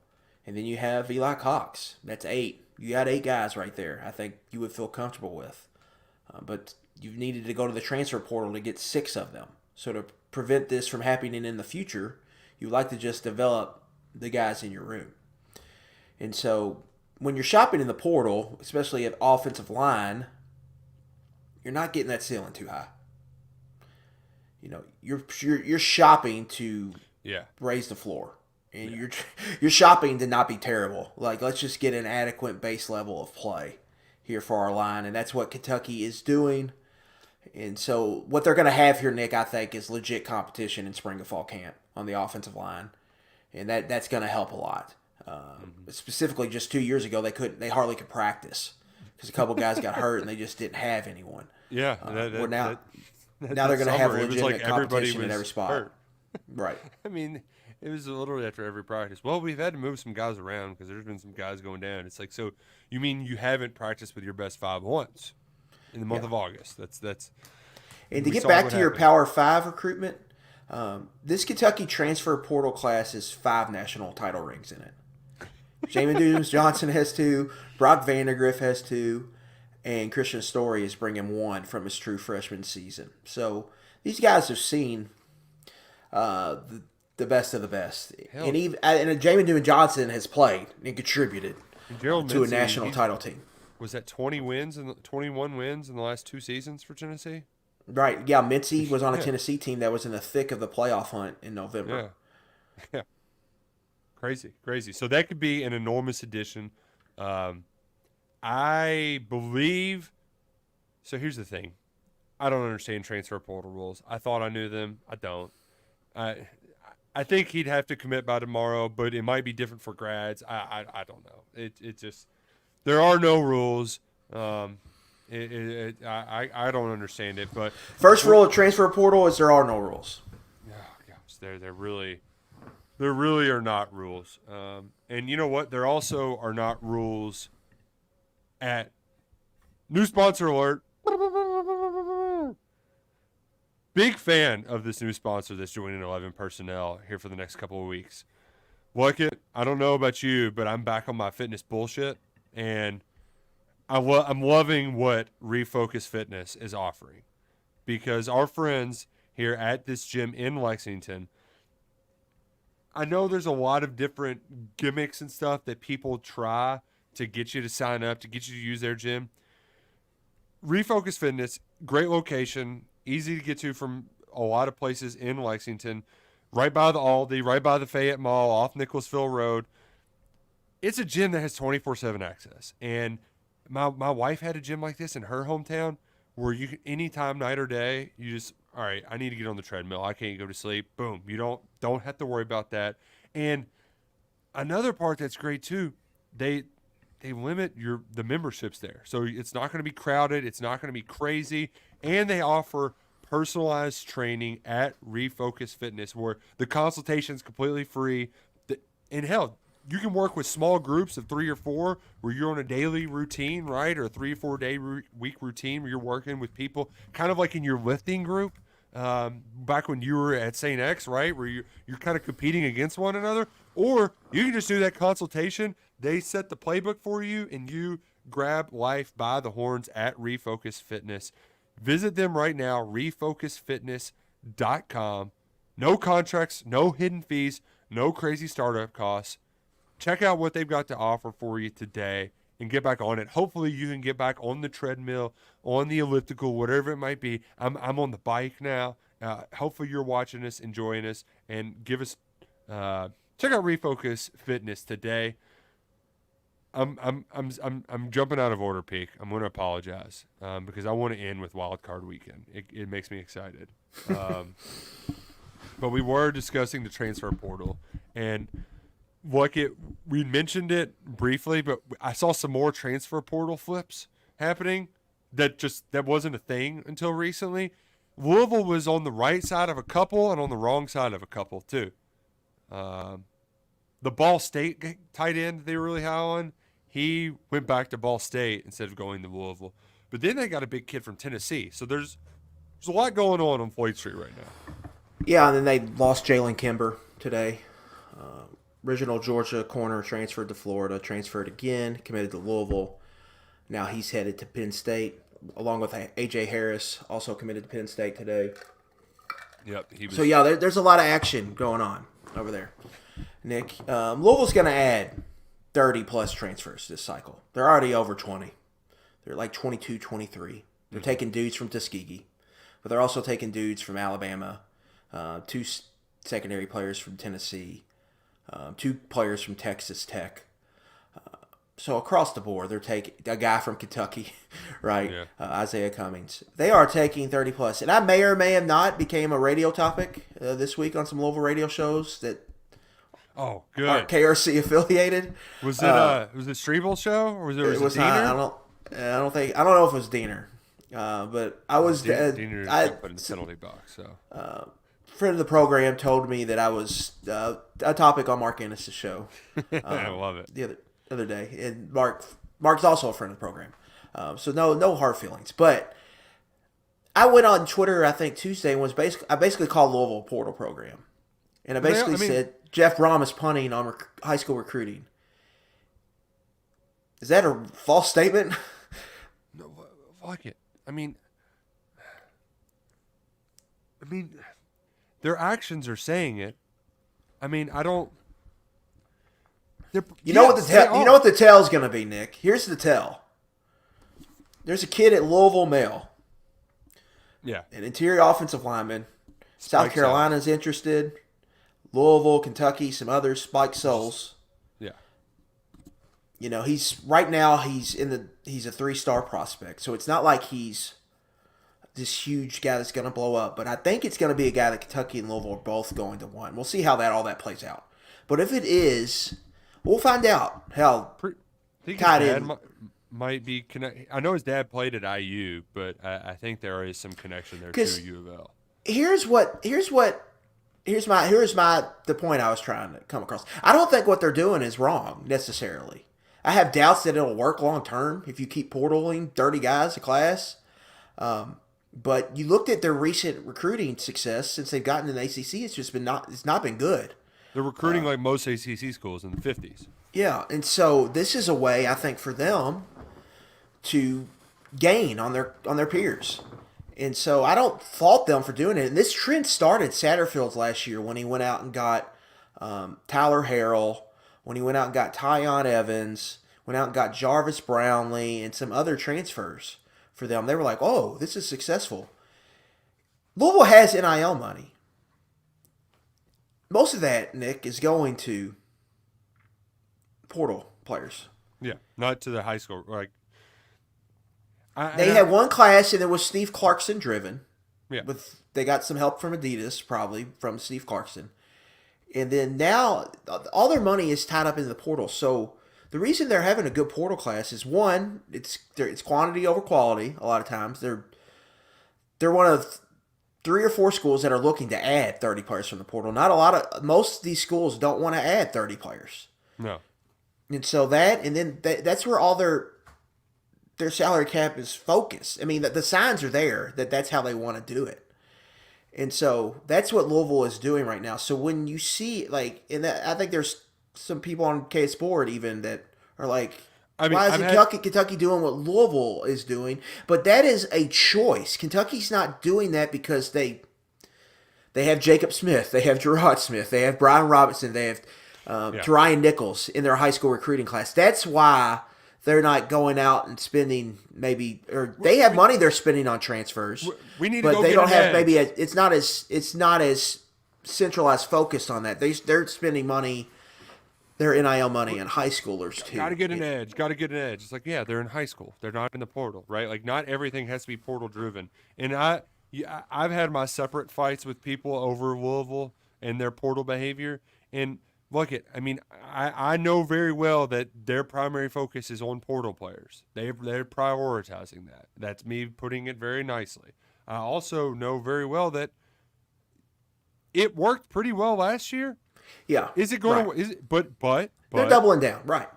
And then you have Eli Cox. That's 8. You got 8 guys right there I think you would feel comfortable with. But you've needed to go to the transfer portal to get 6 of them. So to prevent this from happening in the future, you like to just develop the guys in your room. And so when you're shopping in the portal, especially at offensive line, you're not getting that ceiling too high. You know, you're shopping to raise the floor, and you're shopping to not be terrible. Like, let's just get an adequate base level of play here for our line, and that's what Kentucky is doing. And so what they're going to have here, Nick, I think, is legit competition in spring and fall camp on the offensive line, and that's going to help a lot. Specifically, just 2 years ago, they hardly could practice because a couple guys got hurt and they just didn't have anyone. Yeah, now they're going to have legitimate competition at every spot. Hurt. Right. I mean, it was literally after every practice. Well, we've had to move some guys around because there's been some guys going down. It's like, so you mean you haven't practiced with your best 5 once in the month of August? That's. And to get back to your Power 5 recruitment, this Kentucky transfer portal class has 5 national title rings in it. Jamin Dooms-Johnson has 2, Brock Vandegrift has 2, and Christian Story is bringing 1 from his true freshman season. So these guys have seen the best of the best. And Jamin Dooms-Johnson has played and contributed to a national title team. Was that 21 wins in the last 2 seasons for Tennessee? Right. Yeah, Mincy was on a Tennessee team that was in the thick of the playoff hunt in November. Yeah. Crazy. So that could be an enormous addition. I believe. So here's the thing. I don't understand transfer portal rules. I thought I knew them. I don't. I think he'd have to commit by tomorrow, but it might be different for grads. I don't know. It just, there are no rules. I don't understand it. But first rule of transfer portal is there are no rules. Oh gosh, there really are not rules. And you know what? There also are not rules at new sponsor alert. Big fan of this new sponsor that's joining 11 Personnel here for the next couple of weeks. Like it. I don't know about you, but I'm back on my fitness bullshit, and I'm loving what Refocus Fitness is offering, because our friends here at this gym in Lexington, I know there's a lot of different gimmicks and stuff that people try to get you to sign up, to get you to use their gym. Refocus Fitness, great location, easy to get to from a lot of places in Lexington, right by the Aldi, right by the Fayette Mall, off Nicholasville Road. It's a gym that has 24/7 access. And my wife had a gym like this in her hometown where you can, anytime, night or day, you just, all right, I need to get on the treadmill. I can't go to sleep. Boom. You don't have to worry about that. And another part that's great too, they limit the memberships there. So it's not going to be crowded, it's not going to be crazy, and they offer personalized training at Refocus Fitness where the consultation is completely free. And hell, you can work with small groups of 3 or 4 where you're on a daily routine, right? Or a 3 or 4 day week routine where you're working with people kind of like in your lifting group. Back when you were at St. X, right? Where you're kind of competing against one another. Or you can just do that consultation. They set the playbook for you and you grab life by the horns at Refocus Fitness. Visit them right now, refocusfitness.com. No contracts, no hidden fees, no crazy startup costs. Check out what they've got to offer for you today and get back on it. Hopefully you can get back on the treadmill, on the elliptical, whatever it might be. I'm on the bike now. Hopefully you're watching us, enjoying us, and give us check out Refocus Fitness today. I'm jumping out of order, Peak. I'm going to apologize because I want to end with Wild Card Weekend. It makes me excited. But we were discussing the transfer portal, and we mentioned it briefly, but I saw some more transfer portal flips happening that wasn't a thing until recently. Louisville was on the right side of a couple and on the wrong side of a couple too. The Ball State tight end they were really high on, he went back to Ball State instead of going to Louisville. But then they got a big kid from Tennessee. So there's a lot going on Floyd Street right now. Yeah, and then they lost Jalen Kimber today. Original Georgia corner transferred to Florida, transferred again, committed to Louisville. Now he's headed to Penn State, along with A.J. Harris, also committed to Penn State today. Yep. So, yeah, there's a lot of action going on over there, Nick. Louisville's going to add 30-plus transfers this cycle. They're already over 20. They're like 22, 23. They're taking dudes from Tuskegee, but they're also taking dudes from Alabama, 2 secondary players from Tennessee, 2 players from Texas Tech. So across the board, they're taking a guy from Kentucky, right? Yeah. Isaiah Cummings. They are taking 30-plus. And I may or may have not became a radio topic this week on some Louisville radio shows that aren't KRC affiliated. Was it Strebel's show or was it Diener? I don't know if it was Diener. But I was Diener put in the penalty box. So friend of the program told me that I was a topic on Mark Ennis' show. I love it. The other day, and Mark's also a friend of the program, so no hard feelings. But I went on Twitter, I think Tuesday, and I basically called Louisville a portal program, and I said Jeff Brom is punting on high school recruiting. Is that a false statement? No, fuck it. I mean, their actions are saying it. I mean, I don't. You know what the tell's going to be, Nick? Here's the tell. There's a kid at Louisville Male. Yeah. An interior offensive lineman. South Carolina's interested. Louisville, Kentucky, some others. Spike Souls. Yeah. You know, he's a 3-star prospect. So it's not like he's this huge guy that's going to blow up. But I think it's going to be a guy that Kentucky and Louisville are both going to want. We'll see how all that plays out. But if it is, we'll find out how tied in. Might be connected. I know his dad played at IU, but I think there is some connection there to U of L. Here's the point I was trying to come across. I don't think what they're doing is wrong necessarily. I have doubts that it'll work long term if you keep portaling 30 guys a class. But you looked at their recent recruiting success since they've gotten in the ACC. It's not been good. They're recruiting like most ACC schools in the 50s. Yeah, and so this is a way I think for them to gain on their peers. And so I don't fault them for doing it. And this trend started Satterfield's last year when he went out and got Tyler Harrell, when he went out and got Tyon Evans, went out and got Jarvis Brownlee and some other transfers for them. They were like, oh, this is successful. Louisville has NIL money. Most of that, Nick, is going to portal players. Yeah, not to the high school. Like They had one class, and it was Steve Clarkson driven. Yeah. They got some help from Adidas, probably from Steve Clarkson. And then now, all their money is tied up in the portal. So the reason they're having a good portal class is, one, it's quantity over quality. A lot of times they're one of 3 or 4 schools that are looking to add 30 players from the portal. Most of these schools don't want to add 30 players. No. And so that's where all their salary cap is focused. I mean, the signs are there that's how they want to do it. And so that's what Louisville is doing right now. So when you see, I think there's some people on K Sport even that are like, why is Kentucky doing what Louisville is doing? But that is a choice. Kentucky's not doing that because they have Jacob Smith, they have Gerard Smith, they have Brian Robinson, they have Ryan Nichols in their high school recruiting class. That's why they're not going out and spending they have money they're spending on transfers. We need, but to go they get don't have edge. it's not as centralized focused on that. They're spending money, their NIL money on high schoolers too. Got to get an edge. It's like, yeah, they're in high school. They're not in the portal, right? Like, not everything has to be portal driven. And I've had my separate fights with people over Louisville and their portal behavior. And look, I know very well that their primary focus is on portal players. They're prioritizing that. That's me putting it very nicely. I also know very well that it worked pretty well last year. Yeah. Is it going to? But they're doubling down, right?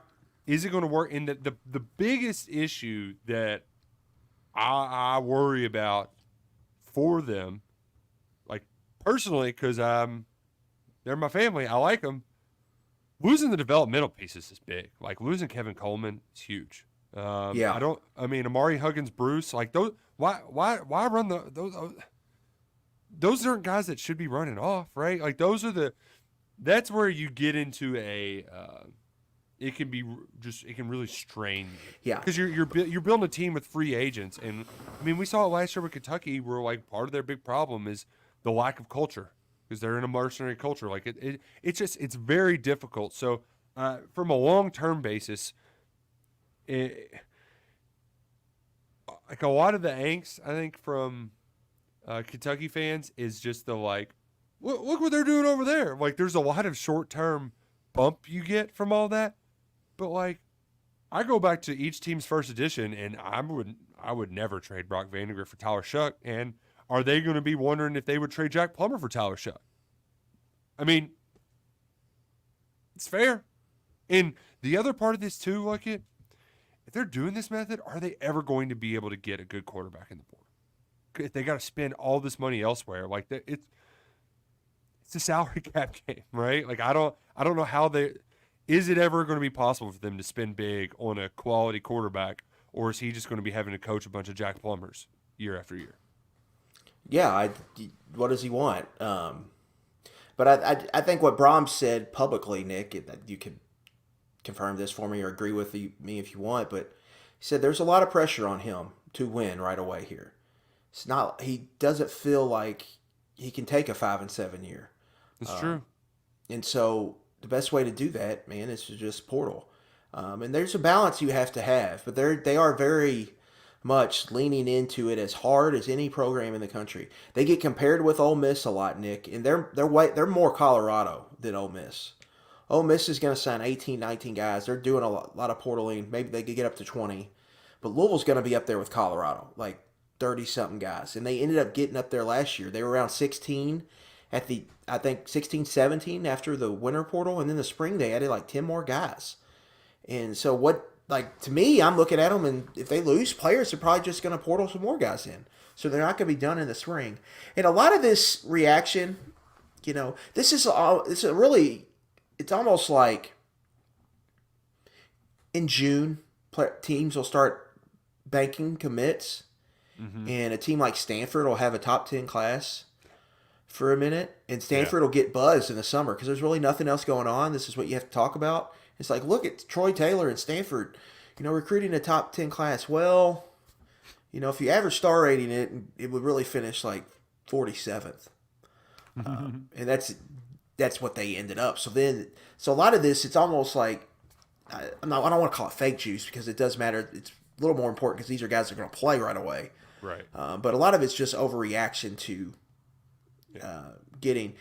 Is it going to work? And the biggest issue that I worry about for them, like personally, because they're my family, I like them. Losing the developmental pieces is big. Like, losing Kevin Coleman is huge. Amari Huggins, Bruce, like those. Why run those? Those aren't guys that should be running off, right? Like, that's where you get into it can really strain you. Yeah. Because you're building a team with free agents, and we saw it last year with Kentucky, where like part of their big problem is the lack of culture. Because they're in a mercenary culture. Like, it's very difficult. So from a long-term basis, like a lot of the angst, I think, from Kentucky fans is just the like, look what they're doing over there. Like, there's a lot of short-term bump you get from all that. But like, I go back to each team's first edition, and I would never trade Brock Vandegrift for Tyler Shuck. And are they going to be wondering if they would trade Jack Plummer for Tyler Shuck? It's fair. And the other part of this too, if they're doing this method, are they ever going to be able to get a good quarterback in the board? If they got to spend all this money elsewhere, it's a salary cap game, right? Like, I don't know how is it ever going to be possible for them to spend big on a quality quarterback, or is he just going to be having to coach a bunch of Jack Plumbers year after year? Yeah, what does he want? But I think what Brahms said publicly, Nick, you can confirm this for me or agree with me if you want, but he said there's a lot of pressure on him to win right away here. He doesn't feel like he can take a 5-7 year. That's true. And so the best way to do that, man, is to just portal. And there's a balance you have to have, but they are very much leaning into it as hard as any program in the country. They get compared with Ole Miss a lot, Nick, and they're more Colorado than Ole Miss. Ole Miss is going to sign 18, 19 guys. They're doing a lot of portaling. Maybe they could get up to 20. But Louisville's going to be up there with Colorado, like 30-something guys. And they ended up getting up there last year. They were around 16 I think 16, 17 after the winter portal. And then the spring they added like 10 more guys. And so to me, I'm looking at them, and if they lose players, they're probably just going to portal some more guys in. So they're not going to be done in the spring. And a lot of this reaction, it's almost like in June, teams will start banking commits, and a team like Stanford will have a top 10 class for a minute, and Stanford will get buzzed in the summer because there's really nothing else going on. This is what you have to talk about. It's like, look at Troy Taylor and Stanford, recruiting a top 10 class. Well, if you average star rating it would really finish like 47th. And that's what they ended up. So a lot of this, it's almost like, I don't want to call it fake juice because it does matter. It's a little more important because these are guys that are going to play right away. Right. But a lot of it's just overreaction to getting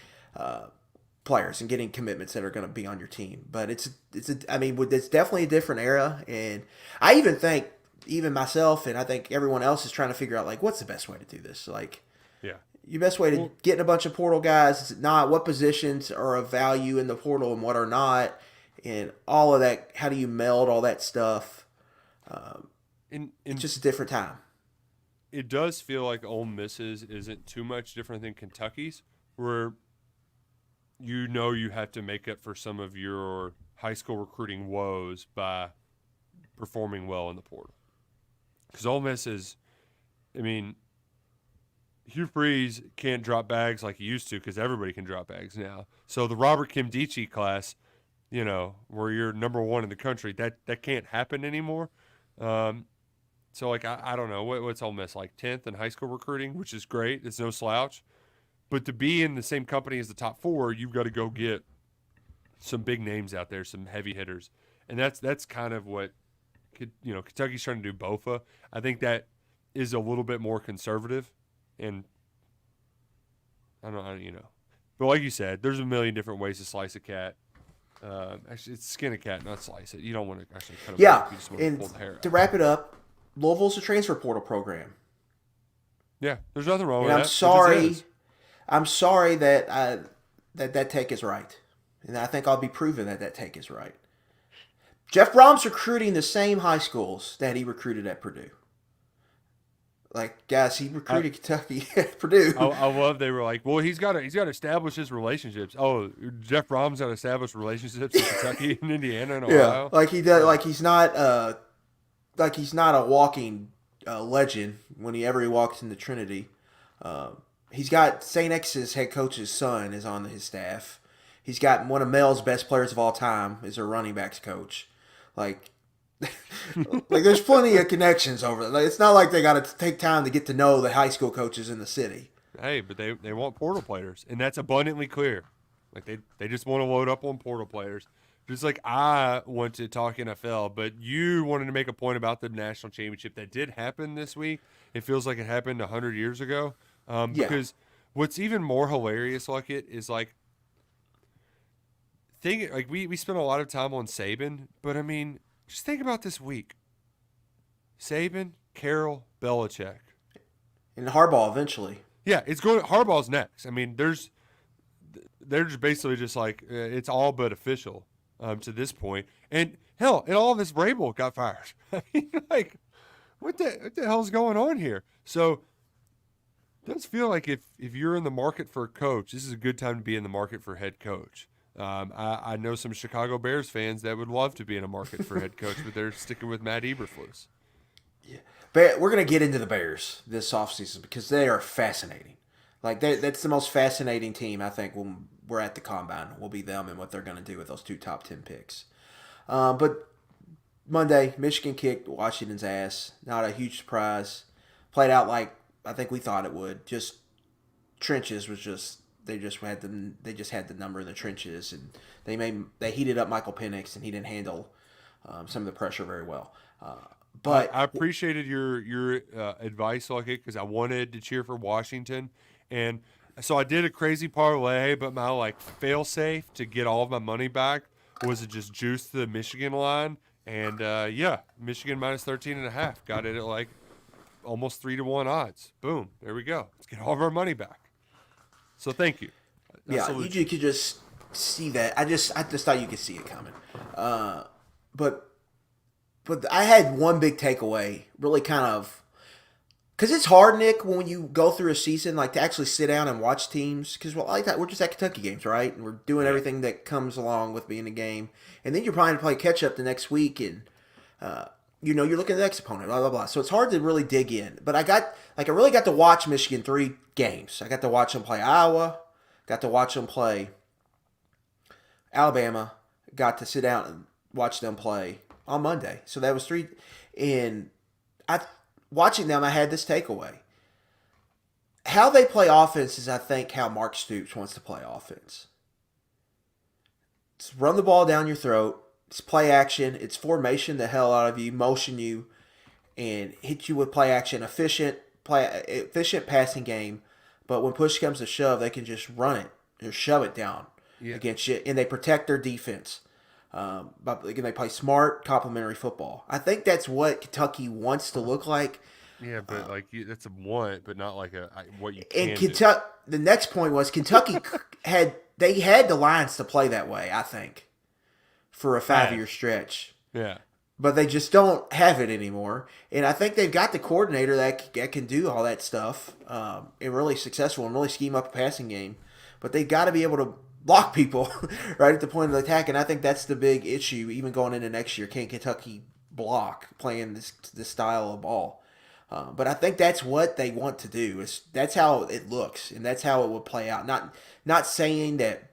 players and getting commitments that are going to be on your team. But it's definitely a different era, and I even think myself and I think everyone else is trying to figure out like what's the best way to do this. Like, your best way to get in a bunch of portal guys is not what positions are of value in the portal and what are not, and all of that. How do you meld all that stuff? It's just a different time. It does feel like Ole Miss's isn't too much different than Kentucky's, where you have to make up for some of your high school recruiting woes by performing well in the portal. Because Ole Miss is, Hugh Freeze can't drop bags like he used to because everybody can drop bags now. So the Robert Kimdichie class, where you're number one in the country, that can't happen anymore. So, like, I don't know. What's Ole Miss, like 10th in high school recruiting, which is great. It's no slouch. But to be in the same company as the top four, you've got to go get some big names out there, some heavy hitters. And that's kind of what, Kentucky's trying to do BOFA. I think that is a little bit more conservative. And I don't know. But like you said, there's a million different ways to slice a cat. Actually, it's skin a cat, not slice it. You don't want to actually cut it off. You just want to pull the hair out. To wrap it up, Louisville's a transfer portal program. Yeah, there's nothing wrong with that. I'm sorry that that take is right. And I think I'll be proven that take is right. Jeff Brom's recruiting the same high schools that he recruited at Purdue. Like, guys, he recruited Kentucky at Purdue. I love they were like, well, he's got to establish his relationships. Oh, Jeff Brom's got to establish relationships in Kentucky and Indiana and Ohio. Yeah, like he does. Like he's not a walking legend when he walks into Trinity. He's got St. X's head coach's son is on his staff. He's got one of Mel's best players of all time is their running backs coach. Like there's plenty of connections over there. Like, it's not like they got to take time to get to know the high school coaches in the city. Hey, but they want portal players, and that's abundantly clear. Like they just want to load up on portal players. Just like I want to talk NFL, but you wanted to make a point about the national championship that did happen this week. It feels like it happened 100 years ago. Because what's even more hilarious, is like we spent a lot of time on Saban, but just think about this week. Saban, Carroll, Belichick, and Harbaugh eventually. Yeah, it's going. Harbaugh's next. They're just basically just like it's all but official to this point. And hell, and all of this, Vrabel got fired. What the hell's going on here? So. It does feel like if you're in the market for a coach, this is a good time to be in the market for head coach. I know some Chicago Bears fans that would love to be in a market for head coach, but they're sticking with Matt Eberflus. Yeah, but we're going to get into the Bears this offseason because they are fascinating. Like that's the most fascinating team I think when we're at the Combine will be them and what they're going to do with those two top 10 picks. But Monday, Michigan kicked Washington's ass. Not a huge surprise. Played out like I think we thought it would. Just trenches was just they just had the number in the trenches, and they heated up Michael Penix, and he didn't handle some of the pressure very well. But I appreciated your advice, Lucky, because I wanted to cheer for Washington, and so I did a crazy parlay, but my fail safe to get all of my money back was to just juice the Michigan line, and Michigan minus 13.5 got it at almost 3-1 odds. Boom. There we go. Let's get all of our money back. So thank you. You could just see that. I just thought you could see it coming. But I had one big takeaway, really kind of, because it's hard, Nick, when you go through a season, to actually sit down and watch teams, because we're just at Kentucky games, right? And we're doing everything that comes along with being a game. And then you're probably going to play catch-up the next week, and you're looking at the next opponent, blah blah blah. So it's hard to really dig in. But I really got to watch Michigan 3 games. I got to watch them play Iowa, got to watch them play Alabama, got to sit down and watch them play on Monday. So that was 3, and I watching them, I had this takeaway. How they play offense is, I think, how Mark Stoops wants to play offense. It's run the ball down your throat. It's play action. It's formation the hell out of you, motion you, and hit you with play action. Efficient passing game. But when push comes to shove, they can just run it or shove it down against you, and they protect their defense. But they play smart, complementary football. I think that's what Kentucky wants to look like. Yeah, but that's a want, but not like what you And can do. Kentucky. The next point was Kentucky had the lines to play that way. I think for a 5-year stretch. Yeah. But they just don't have it anymore. And I think they've got the coordinator that can do all that stuff and really successful and really scheme up a passing game. But they've got to be able to block people right at the point of the attack. And I think that's the big issue even going into next year. Can Kentucky block playing this style of ball? But I think that's what they want to do. That's how it looks, and that's how it will play out. Not saying that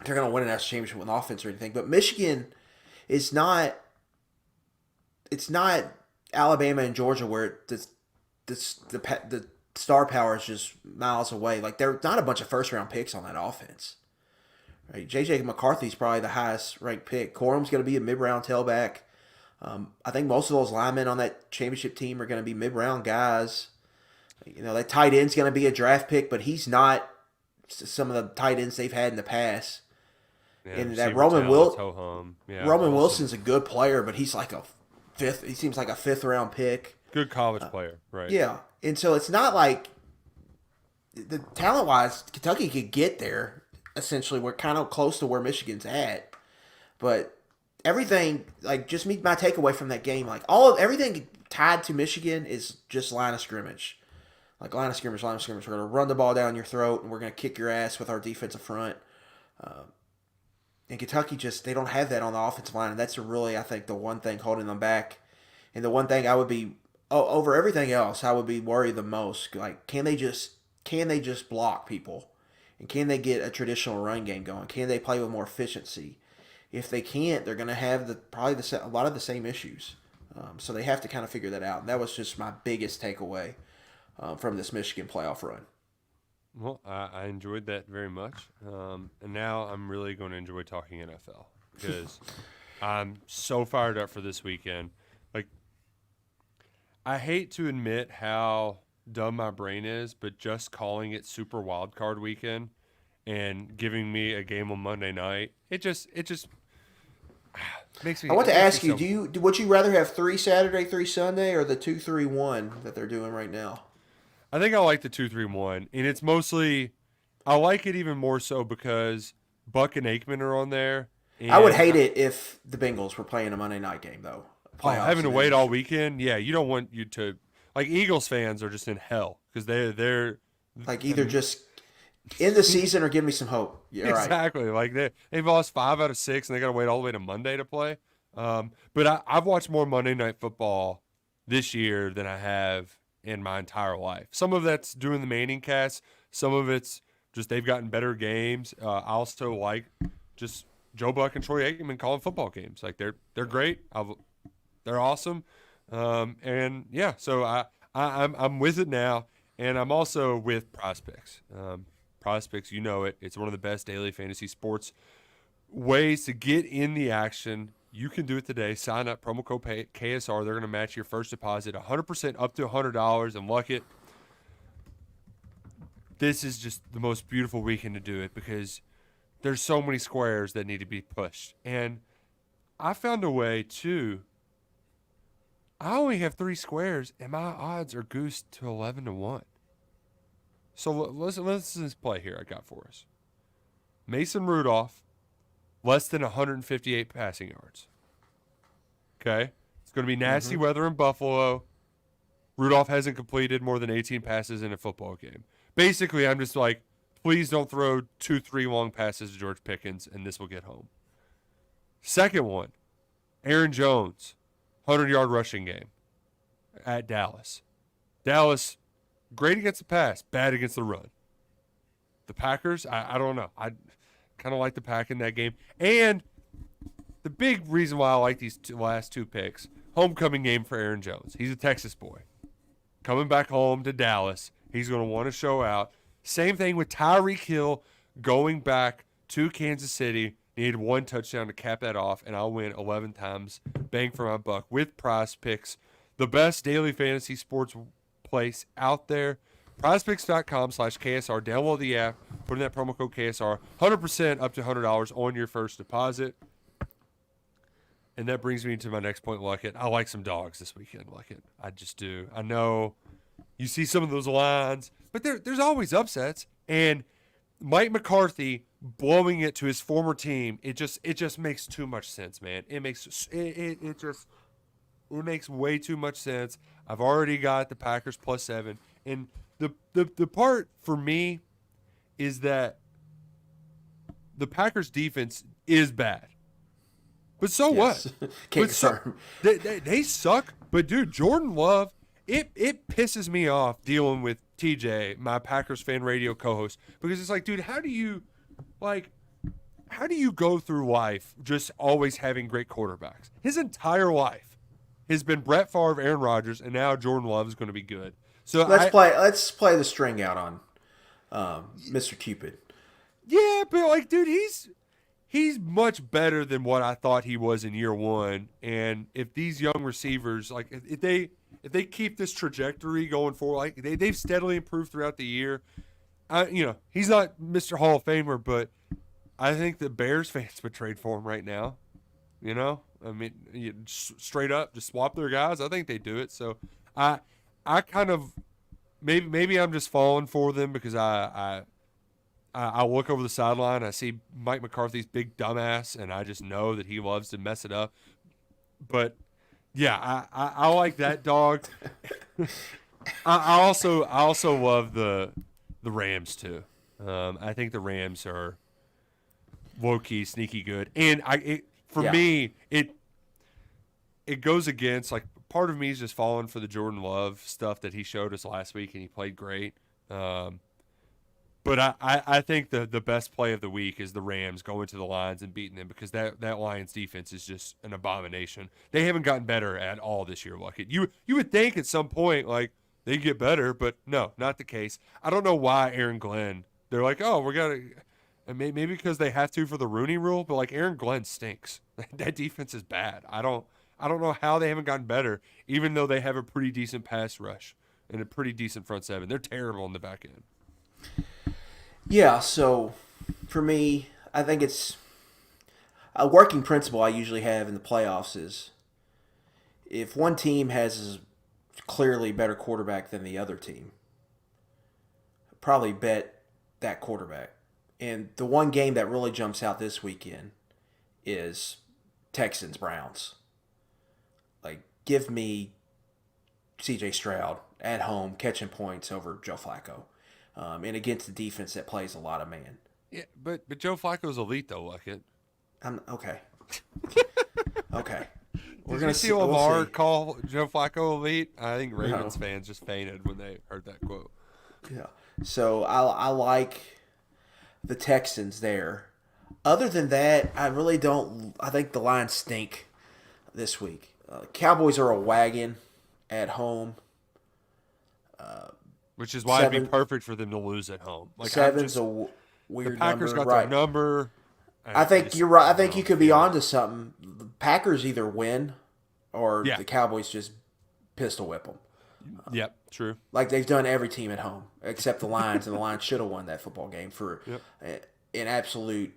they're going to win a national championship with offense or anything, but Michigan is not. It's not Alabama and Georgia where the star power is just miles away. Like, they're not a bunch of first-round picks on that offense. Right? J.J. McCarthy's probably the highest-ranked pick. Corum's going to be a mid-round tailback. I think most of those linemen on that championship team are going to be mid-round guys. That tight end's going to be a draft pick, but he's not some of the tight ends they've had in the past. Yeah, and that Roman Wilson's a good player, but he's like he seems like a 5th-round pick. Good college player, right? Yeah, and so it's not like the talent-wise, Kentucky could get there. Essentially, we're kind of close to where Michigan's at, but everything, just my takeaway from that game, everything tied to Michigan is just line of scrimmage. Line of scrimmage. We're going to run the ball down your throat, and we're going to kick your ass with our defensive front. And Kentucky they don't have that on the offensive line, and that's really, I think, the one thing holding them back. And the one thing I would be, over everything else, I would be worried the most. Can they just block people? And can they get a traditional run game going? Can they play with more efficiency? If they can't, they're going to have a lot of the same issues. So they have to kind of figure that out. And that was just my biggest takeaway from this Michigan playoff run. Well, I enjoyed that very much. And now I'm really going to enjoy talking NFL because I'm so fired up for this weekend. I hate to admit how dumb my brain is, but just calling it Super Wildcard Weekend and giving me a game on Monday night, it just makes me. I want to ask you: would you rather have 3 Saturday, 3 Sunday, or the 2-3-1 that they're doing right now? I think I like the 2-3-1, and it's mostly I like it even more so because Buck and Aikman are on there. I would hate it if the Bengals were playing a Monday night game though. Having to wait all weekend, yeah, you don't want you to. Eagles fans are just in hell because they're either just end the season or give me some hope. Yeah, exactly. Right. They've lost 5 out of 6 and they got to wait all the way to Monday to play. But I've watched more Monday Night Football this year than I have in my entire life. Some of that's doing the Manning cast. Some of it's just they've gotten better games. I also like just Joe Buck and Troy Aikman calling football games. They're great. They're awesome. And yeah, so I'm with it now, and I'm also with Prize Picks. Prize Picks, you know it. It's one of the best daily fantasy sports ways to get in the action. You can do it today. Sign up, promo code KSR. They're going to match your first deposit 100% up to $100, and look it. This is just the most beautiful weekend to do it because there's so many squares that need to be pushed. And I found a way to. I only have 3 squares, and my odds are goosed to 11-1. So let's just play here. I got for us. Mason Rudolph, less than 158 passing yards. Okay? It's going to be nasty weather in Buffalo. Rudolph hasn't completed more than 18 passes in a football game. Basically, I'm just please don't throw 2-3 long passes to George Pickens, and this will get home. Second one, Aaron Jones. 100-yard rushing game at Dallas. Dallas, great against the pass, bad against the run. The Packers, I don't know. I kind of like the Pack in that game. And the big reason why I like these last two picks, homecoming game for Aaron Jones. He's a Texas boy. Coming back home to Dallas, he's going to want to show out. Same thing with Tyreek Hill going back to Kansas City. Needed one touchdown to cap that off, and I'll win 11 times. Bang for my buck with Prize Picks, the best daily fantasy sports place out there. PrizePicks.com/KSR. Download the app. Put in that promo code KSR. 100% up to $100 on your first deposit. And that brings me to my next point, Luckett. I like some dogs this weekend, Luckett. I just do. I know you see some of those lines, but there's always upsets. And Mike McCarthy blowing it to his former team, it just makes too much sense, man. It makes way too much sense. I've already got the Packers +7, and the part for me is that the Packers defense is bad. But so what? Can't confirm. They suck. But dude, Jordan Love, it pisses me off dealing with TJ, my Packers fan radio co-host, because it's like, dude, how do you go through life just always having great quarterbacks? His entire life has been Brett Favre, Aaron Rodgers, and now Jordan Love is going to be good. So let's play the string out on Mr. Cupid. Yeah, but like, dude, he's much better than what I thought he was in year one. And if these young receivers, like, if they keep this trajectory going forward, like they've steadily improved throughout the year. He's not Mr. Hall of Famer, but I think the Bears fans would trade for him right now. You know, I mean, straight up, just swap their guys. I think they do it. So I kind of maybe I'm just falling for them because I look over the sideline, I see Mike McCarthy's big dumbass, and I just know that he loves to mess it up. But yeah, I like that dog. I also love the Rams too. I think the Rams are low key sneaky good, and me it goes against, like, part of me is just falling for the Jordan Love stuff that he showed us last week, and he played great. But I think the best play of the week is the Rams going to the Lions and beating them, because that Lions defense is just an abomination. They haven't gotten better at all this year, Luckett. You would think at some point, like, they get better, but no, not the case. I don't know why Aaron Glenn, they're like, oh, we're going to – maybe because they have to for the Rooney Rule, but, like, Aaron Glenn stinks. That defense is bad. I don't know how they haven't gotten better, even though they have a pretty decent pass rush and a pretty decent front seven. They're terrible on the back end. Yeah, so for me, I think it's a working principle I usually have in the playoffs is if one team has a clearly better quarterback than the other team, probably bet that quarterback. And the one game that really jumps out this weekend is Texans-Browns. Like, give me C.J. Stroud at home catching points over Joe Flacco. And against the defense that plays a lot of man. Yeah, but Joe Flacco's elite though, Luckett. Okay. Okay. We're gonna see Lamar call Joe Flacco elite. I think Ravens fans just fainted when they heard that quote. Yeah. So I like the Texans there. Other than that, I really don't. I think the Lions stink this week. Cowboys are a wagon at home. Which is why it'd be perfect for them to lose at home. Like, seven's a weird the Packers number. got their number. I think you're right. I think you could be onto something. The Packers either win or the Cowboys just pistol whip them. Yep, true. Like they've done every team at home except the Lions, and the Lions should have won that football game for an absolute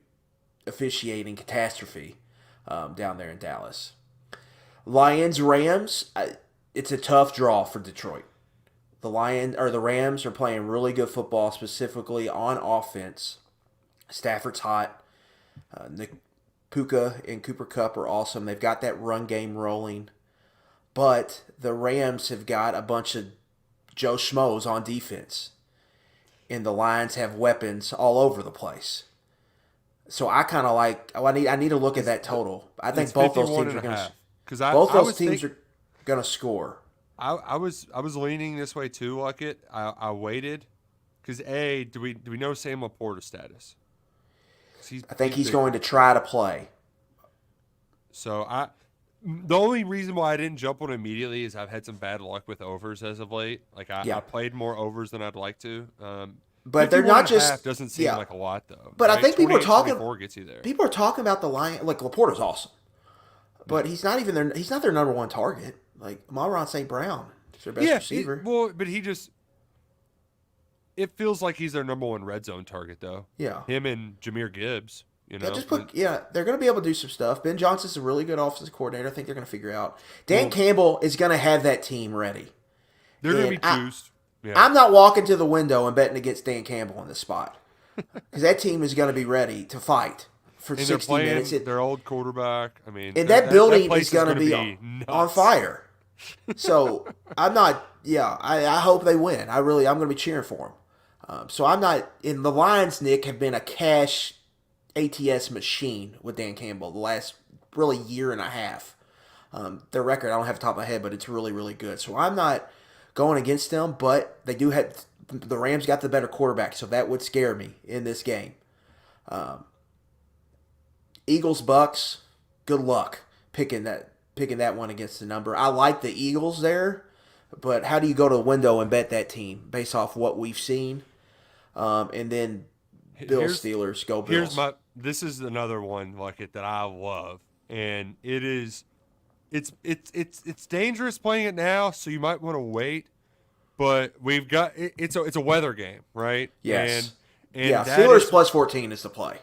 officiating catastrophe down there in Dallas. Lions-Rams, it's a tough draw for Detroit. The Rams are playing really good football, specifically on offense. Stafford's hot. Nick Puka and Cooper Kupp are awesome. They've got that run game rolling. But the Rams have got a bunch of Joe Schmoes on defense. And the Lions have weapons all over the place. So I kind of like – I need to look at that total. I think both those teams are going to Because Both I those was teams are going to score. I was leaning this way too, like it. I waited because do we know Sam Laporta's status? 'Cause I think he's he's big. going to try to play. So the only reason why I didn't jump on it immediately is I've had some bad luck with overs as of late. Like I Yeah. played more overs than I'd like to. But they're 51 not and a half just doesn't seem like a lot though. But I Right? think 28-24 gets you there. people are talking about the Lions. Like Laporta's awesome, but Yeah. he's not even their he's not their number one target. Like Amon St. Brown is their best receiver. But it feels like he's their number one red zone target though. Yeah. Him and Jameer Gibbs. They're going to be able to do some stuff. Ben Johnson's a really good offensive coordinator. I think they're going to figure out. Dan Campbell is going to have that team ready. They're going to be juiced. Yeah. I'm not walking to the window and betting against Dan Campbell in this spot because that team is going to be ready to fight for and 60 they're minutes. their old quarterback. I mean, And that building place is going to be on fire. So I'm not. Yeah, I hope they win. I'm going to be cheering for them. So I'm not. In the Lions, Nick, have been a cash ATS machine with Dan Campbell the last really year and a half. Their record, I don't have the top of my head, but it's really, really good. So I'm not going against them, but they do have the Rams got the better quarterback, so that would scare me in this game. Eagles Bucks, good luck picking that one against the number. I like the Eagles there, but how do you go to the window and bet that team based off what we've seen? And then Bills Steelers, go Bills. This is another one like it that I love, and it's dangerous playing it now, so you might want to wait. But we've got it's a weather game, right? Yes. And Steelers plus 14 is the play,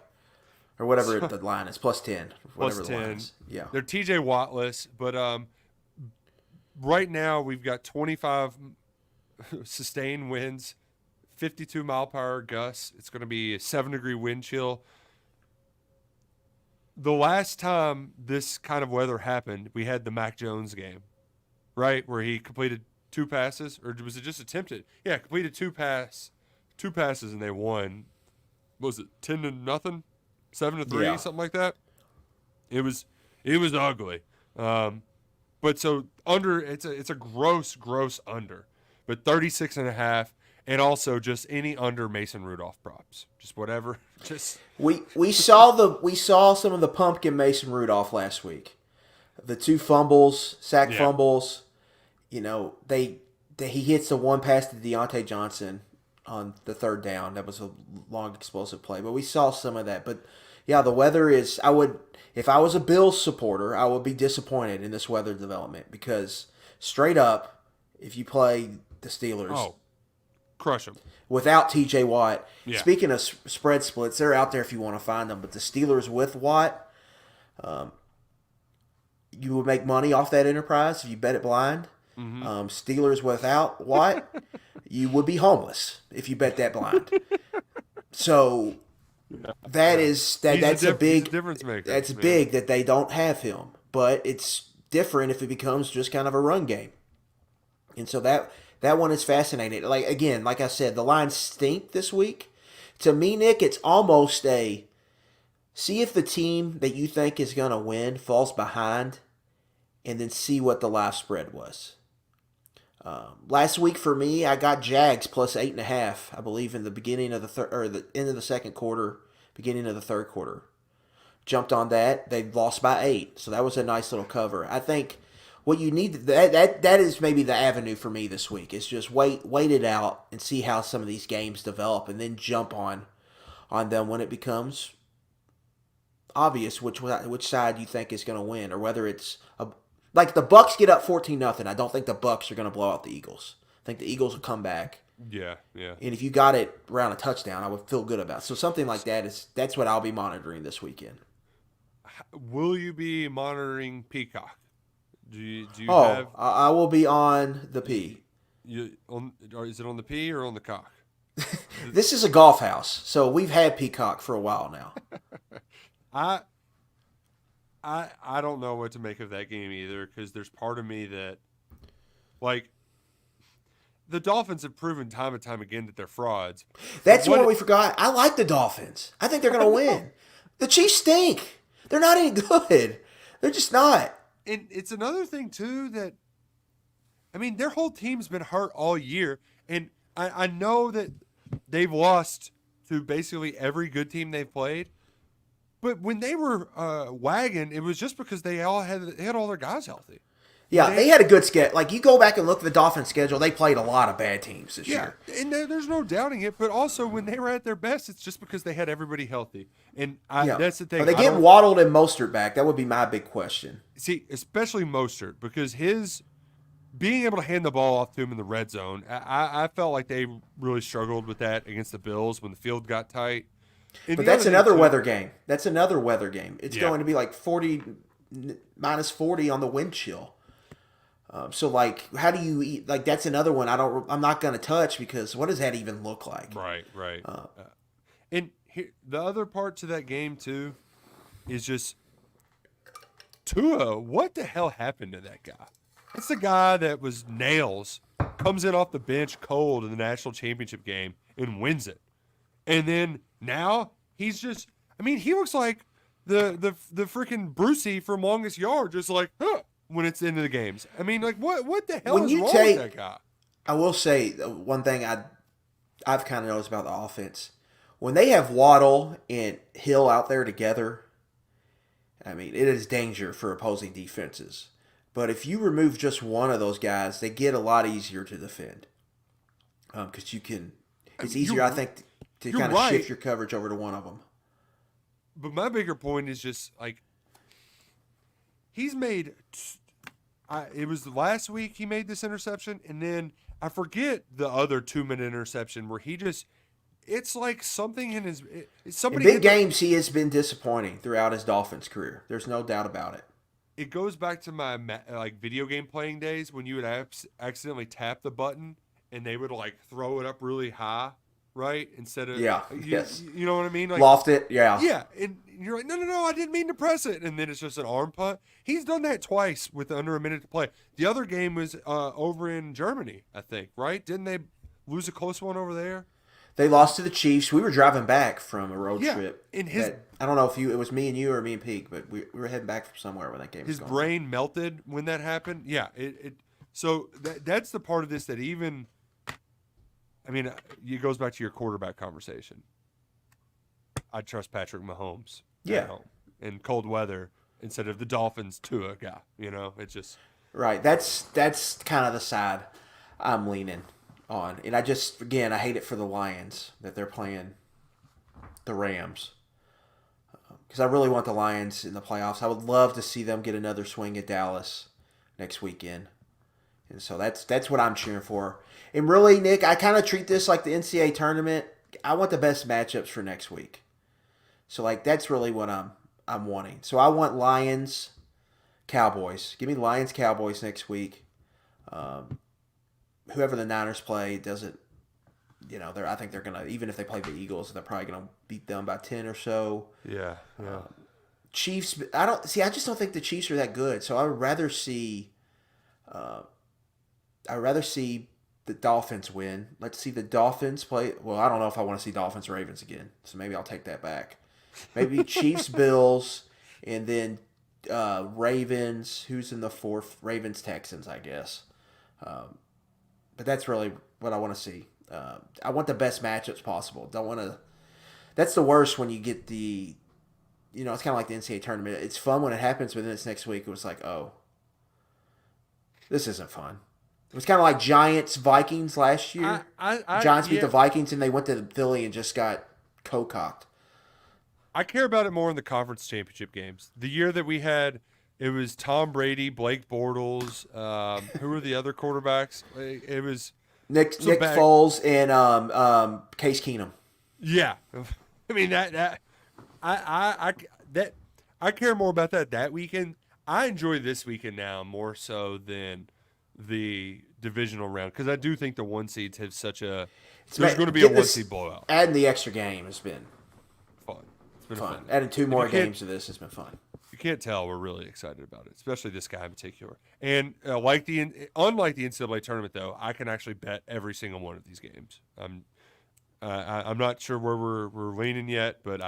or whatever the line is, plus 10, whatever plus the 10. line is. Yeah, they're TJ Wattless, but right now we've got 25 sustained winds, 52 mile per hour gusts. It's going to be a 7-degree wind chill. The last time this kind of weather happened, we had the Mac Jones game, right, where he completed 2 passes, or was it just attempted? Yeah, completed 2 passes, and they won. What was it 10-0, 7-3, something like that? It was ugly. But so under, it's a gross under, but 36.5. And also just any under Mason Rudolph props, just whatever. Just we saw some of the pumpkin Mason Rudolph last week, the 2 sack fumbles. You know he hits the one pass to Deontay Johnson on the 3rd down. That was a long explosive play, but we saw some of that. But yeah, the weather is. If I was a Bills supporter, I would be disappointed in this weather development because straight up, if you play the Steelers. Crush them. Without TJ Watt. Yeah. Speaking of spread splits, they're out there if you want to find them. But the Steelers with Watt, you would make money off that enterprise if you bet it blind. Mm-hmm. Steelers without Watt, you would be homeless if you bet that blind. So that's a big difference maker. That's big that they don't have him. But it's different if it becomes just kind of a run game. And so that one is fascinating. Like I said, the lines stink this week. To me, Nick, it's almost see if the team that you think is going to win falls behind, and then see what the live spread was. Last week for me, I got Jags plus 8.5. I believe in the beginning of the end of the second quarter, beginning of the third quarter. Jumped on that. They lost by 8, so that was a nice little cover. I think. What you need that is maybe the avenue for me this week. Is just wait it out and see how some of these games develop, and then jump on them when it becomes obvious which side you think is going to win, or whether it's like the Bucks get up 14-0. I don't think the Bucks are going to blow out the Eagles. I think the Eagles will come back. Yeah. And if you got it around a touchdown, I would feel good about it. So something like that's what I'll be monitoring this weekend. Will you be monitoring Peacock? Do you have? I will be on the P. Or is it on the P or on the cock? This is a golf house, so we've had Peacock for a while now. I don't know what to make of that game either, because there's part of me that, like, the Dolphins have proven time and time again that they're frauds. That's what we forgot. I like the Dolphins. I think they're going to win. The Chiefs stink. They're not any good. They're just not. And it's another thing too that, I mean, their whole team's been hurt all year, and I know that they've lost to basically every good team they've played. But when they were wagging, it was just because they had all their guys healthy. Yeah, they had a good schedule. Like, you go back and look at the Dolphins' schedule, they played a lot of bad teams this year. And there's no doubting it. But also, when they were at their best, it's just because they had everybody healthy. And that's the thing. Are they getting Waddle and Mostert back? That would be my big question. See, especially Mostert, because his being able to hand the ball off to him in the red zone, I felt like they really struggled with that against the Bills when the field got tight. And but that's another weather game. That's another weather game. It's going to be like minus 40 on the wind chill. So, like, how do you eat? Like, that's another one I'm not going to touch, because what does that even look like? Right. And the other part to that game, too, is just Tua. What the hell happened to that guy? It's the guy that was nails, comes in off the bench cold in the national championship game and wins it. And then now he's just, I mean, he looks like the freaking Brucey from Longest Yard, just like, when it's into the games. I mean, like, what the hell is wrong with that guy? I will say one thing I've kind of noticed about the offense. When they have Waddle and Hill out there together, I mean, it is danger for opposing defenses. But if you remove just one of those guys, they get a lot easier to defend. Because it's easier, I think, to kind of shift your coverage over to one of them. But my bigger point is just, like, he's made it was last week he made this interception, and then I forget the other 2-minute interception where he just, it's like something in his somebody in big games he has been disappointing throughout his Dolphins career. There's no doubt about it. It goes back to my like video game playing days when you would accidentally tap the button and they would like throw it up really high, right? Instead of you know what I mean? Like, loft it, yeah, and you're like, no, I didn't mean to press it, and then it's just an arm punt. He's done that twice with under a minute to play. The other game was over in Germany, I think, right? Didn't they lose a close one over there? They lost to the Chiefs. We were driving back from a road trip. I don't know if it was me and you or me and Peak, but we were heading back from somewhere when that game was going on. His brain melted when that happened. Yeah, so that's the part of this that even, I mean, it goes back to your quarterback conversation. I trust Patrick Mahomes. In cold weather instead of the Dolphins Tua guy. You know, it's just right. That's kind of the side I'm leaning on, and I hate it for the Lions that they're playing the Rams, because I really want the Lions in the playoffs. I would love to see them get another swing at Dallas next weekend, and so that's what I'm cheering for. And really, Nick, I kind of treat this like the NCAA tournament. I want the best matchups for next week, so like that's really what I'm wanting. So I want Lions, Cowboys. Give me Lions, Cowboys next week. Whoever the Niners play doesn't, I think they're going to, even if they play the Eagles, they're probably going to beat them by 10 or so. Yeah. Chiefs, I just don't think the Chiefs are that good. So I would rather see the Dolphins win. Let's see the Dolphins play. Well, I don't know if I want to see Dolphins Ravens again. So maybe I'll take that back. Maybe Chiefs Bills, and then Ravens. Who's in the fourth? Ravens Texans, I guess. But that's really what I want to see. I want the best matchups possible. Don't want to. That's the worst when you get the. It's kind of like the NCAA tournament. It's fun when it happens, but then it's next week. It was like, oh, this isn't fun. It was kind of like Giants Vikings last year. Giants beat the Vikings, and they went to Philly and just got co-cocked. I care about it more in the conference championship games. The year that we had, it was Tom Brady, Blake Bortles. Who were the other quarterbacks? It was Nick Foles and Case Keenum. Yeah, I mean I care more about that weekend. I enjoy this weekend now more so than the divisional round, because I do think the 1 seeds have such a. There's going to be a 1 seed blowout. Adding the extra game has been fun. It's been fun. Adding 2 more games to this has been fun. You can't tell we're really excited about it, especially this guy in particular. And unlike the NCAA tournament, though, I can actually bet every single one of these games. I'm not sure where we're leaning yet, but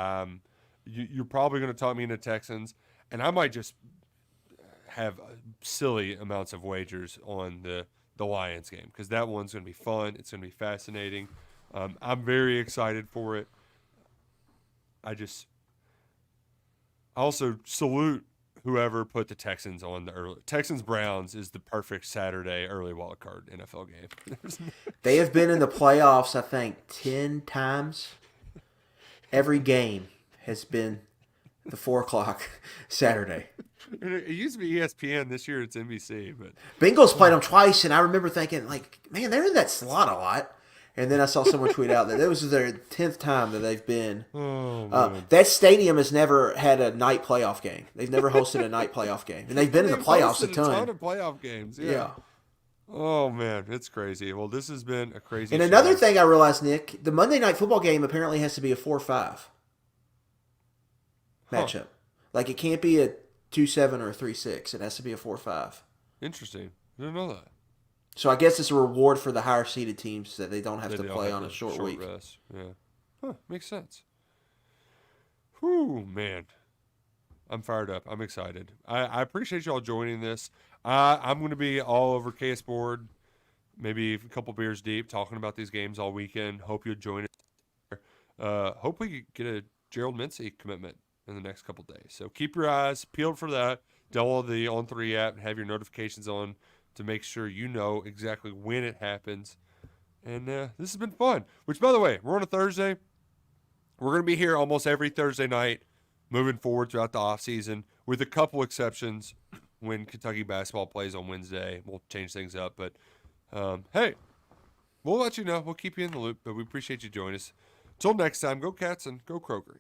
you're probably going to talk me into Texans, and I might just have silly amounts of wagers on the Lions game because that one's going to be fun. It's going to be fascinating. I'm very excited for it. I also salute whoever put the Texans on the early. Texans Browns is the perfect Saturday early wild card NFL game. They have been in the playoffs, I think, 10 times. Every game has been the 4 o'clock Saturday. It used to be ESPN. This year it's NBC. But Bengals played them twice, and I remember thinking, like, man, they're in that slot a lot. And then I saw someone tweet out that it was their 10th time that they've been. That stadium has never had a night playoff game. They've never hosted a night playoff game. And they've been in the playoffs a ton. A ton of playoff games, yeah. Oh, man, it's crazy. Well, this has been a crazy And another thing I realized, Nick, the Monday night football game apparently has to be a 4-5 matchup. Like, it can't be a 2-7 or a 3-6. It has to be a 4-5. Interesting. I didn't know that. So I guess it's a reward for the higher seeded teams that they don't have to play on a short week. Rest. Yeah. Huh, makes sense. Whew, man. I'm fired up. I'm excited. I appreciate y'all joining this. I'm going to be all over KS Board, maybe a couple beers deep, talking about these games all weekend. Hope you'll join us. Hope we get a Gerald Mincey commitment in the next couple days. So keep your eyes peeled for that. Download the On3 app and have your notifications on to make sure you know exactly when it happens. And this has been fun. Which, by the way, we're on a Thursday. We're going to be here almost every Thursday night moving forward throughout the offseason, with a couple exceptions. When Kentucky basketball plays on Wednesday, we'll change things up. But, hey, we'll let you know. We'll keep you in the loop. But we appreciate you joining us. Till next time, go Cats and go Kroger.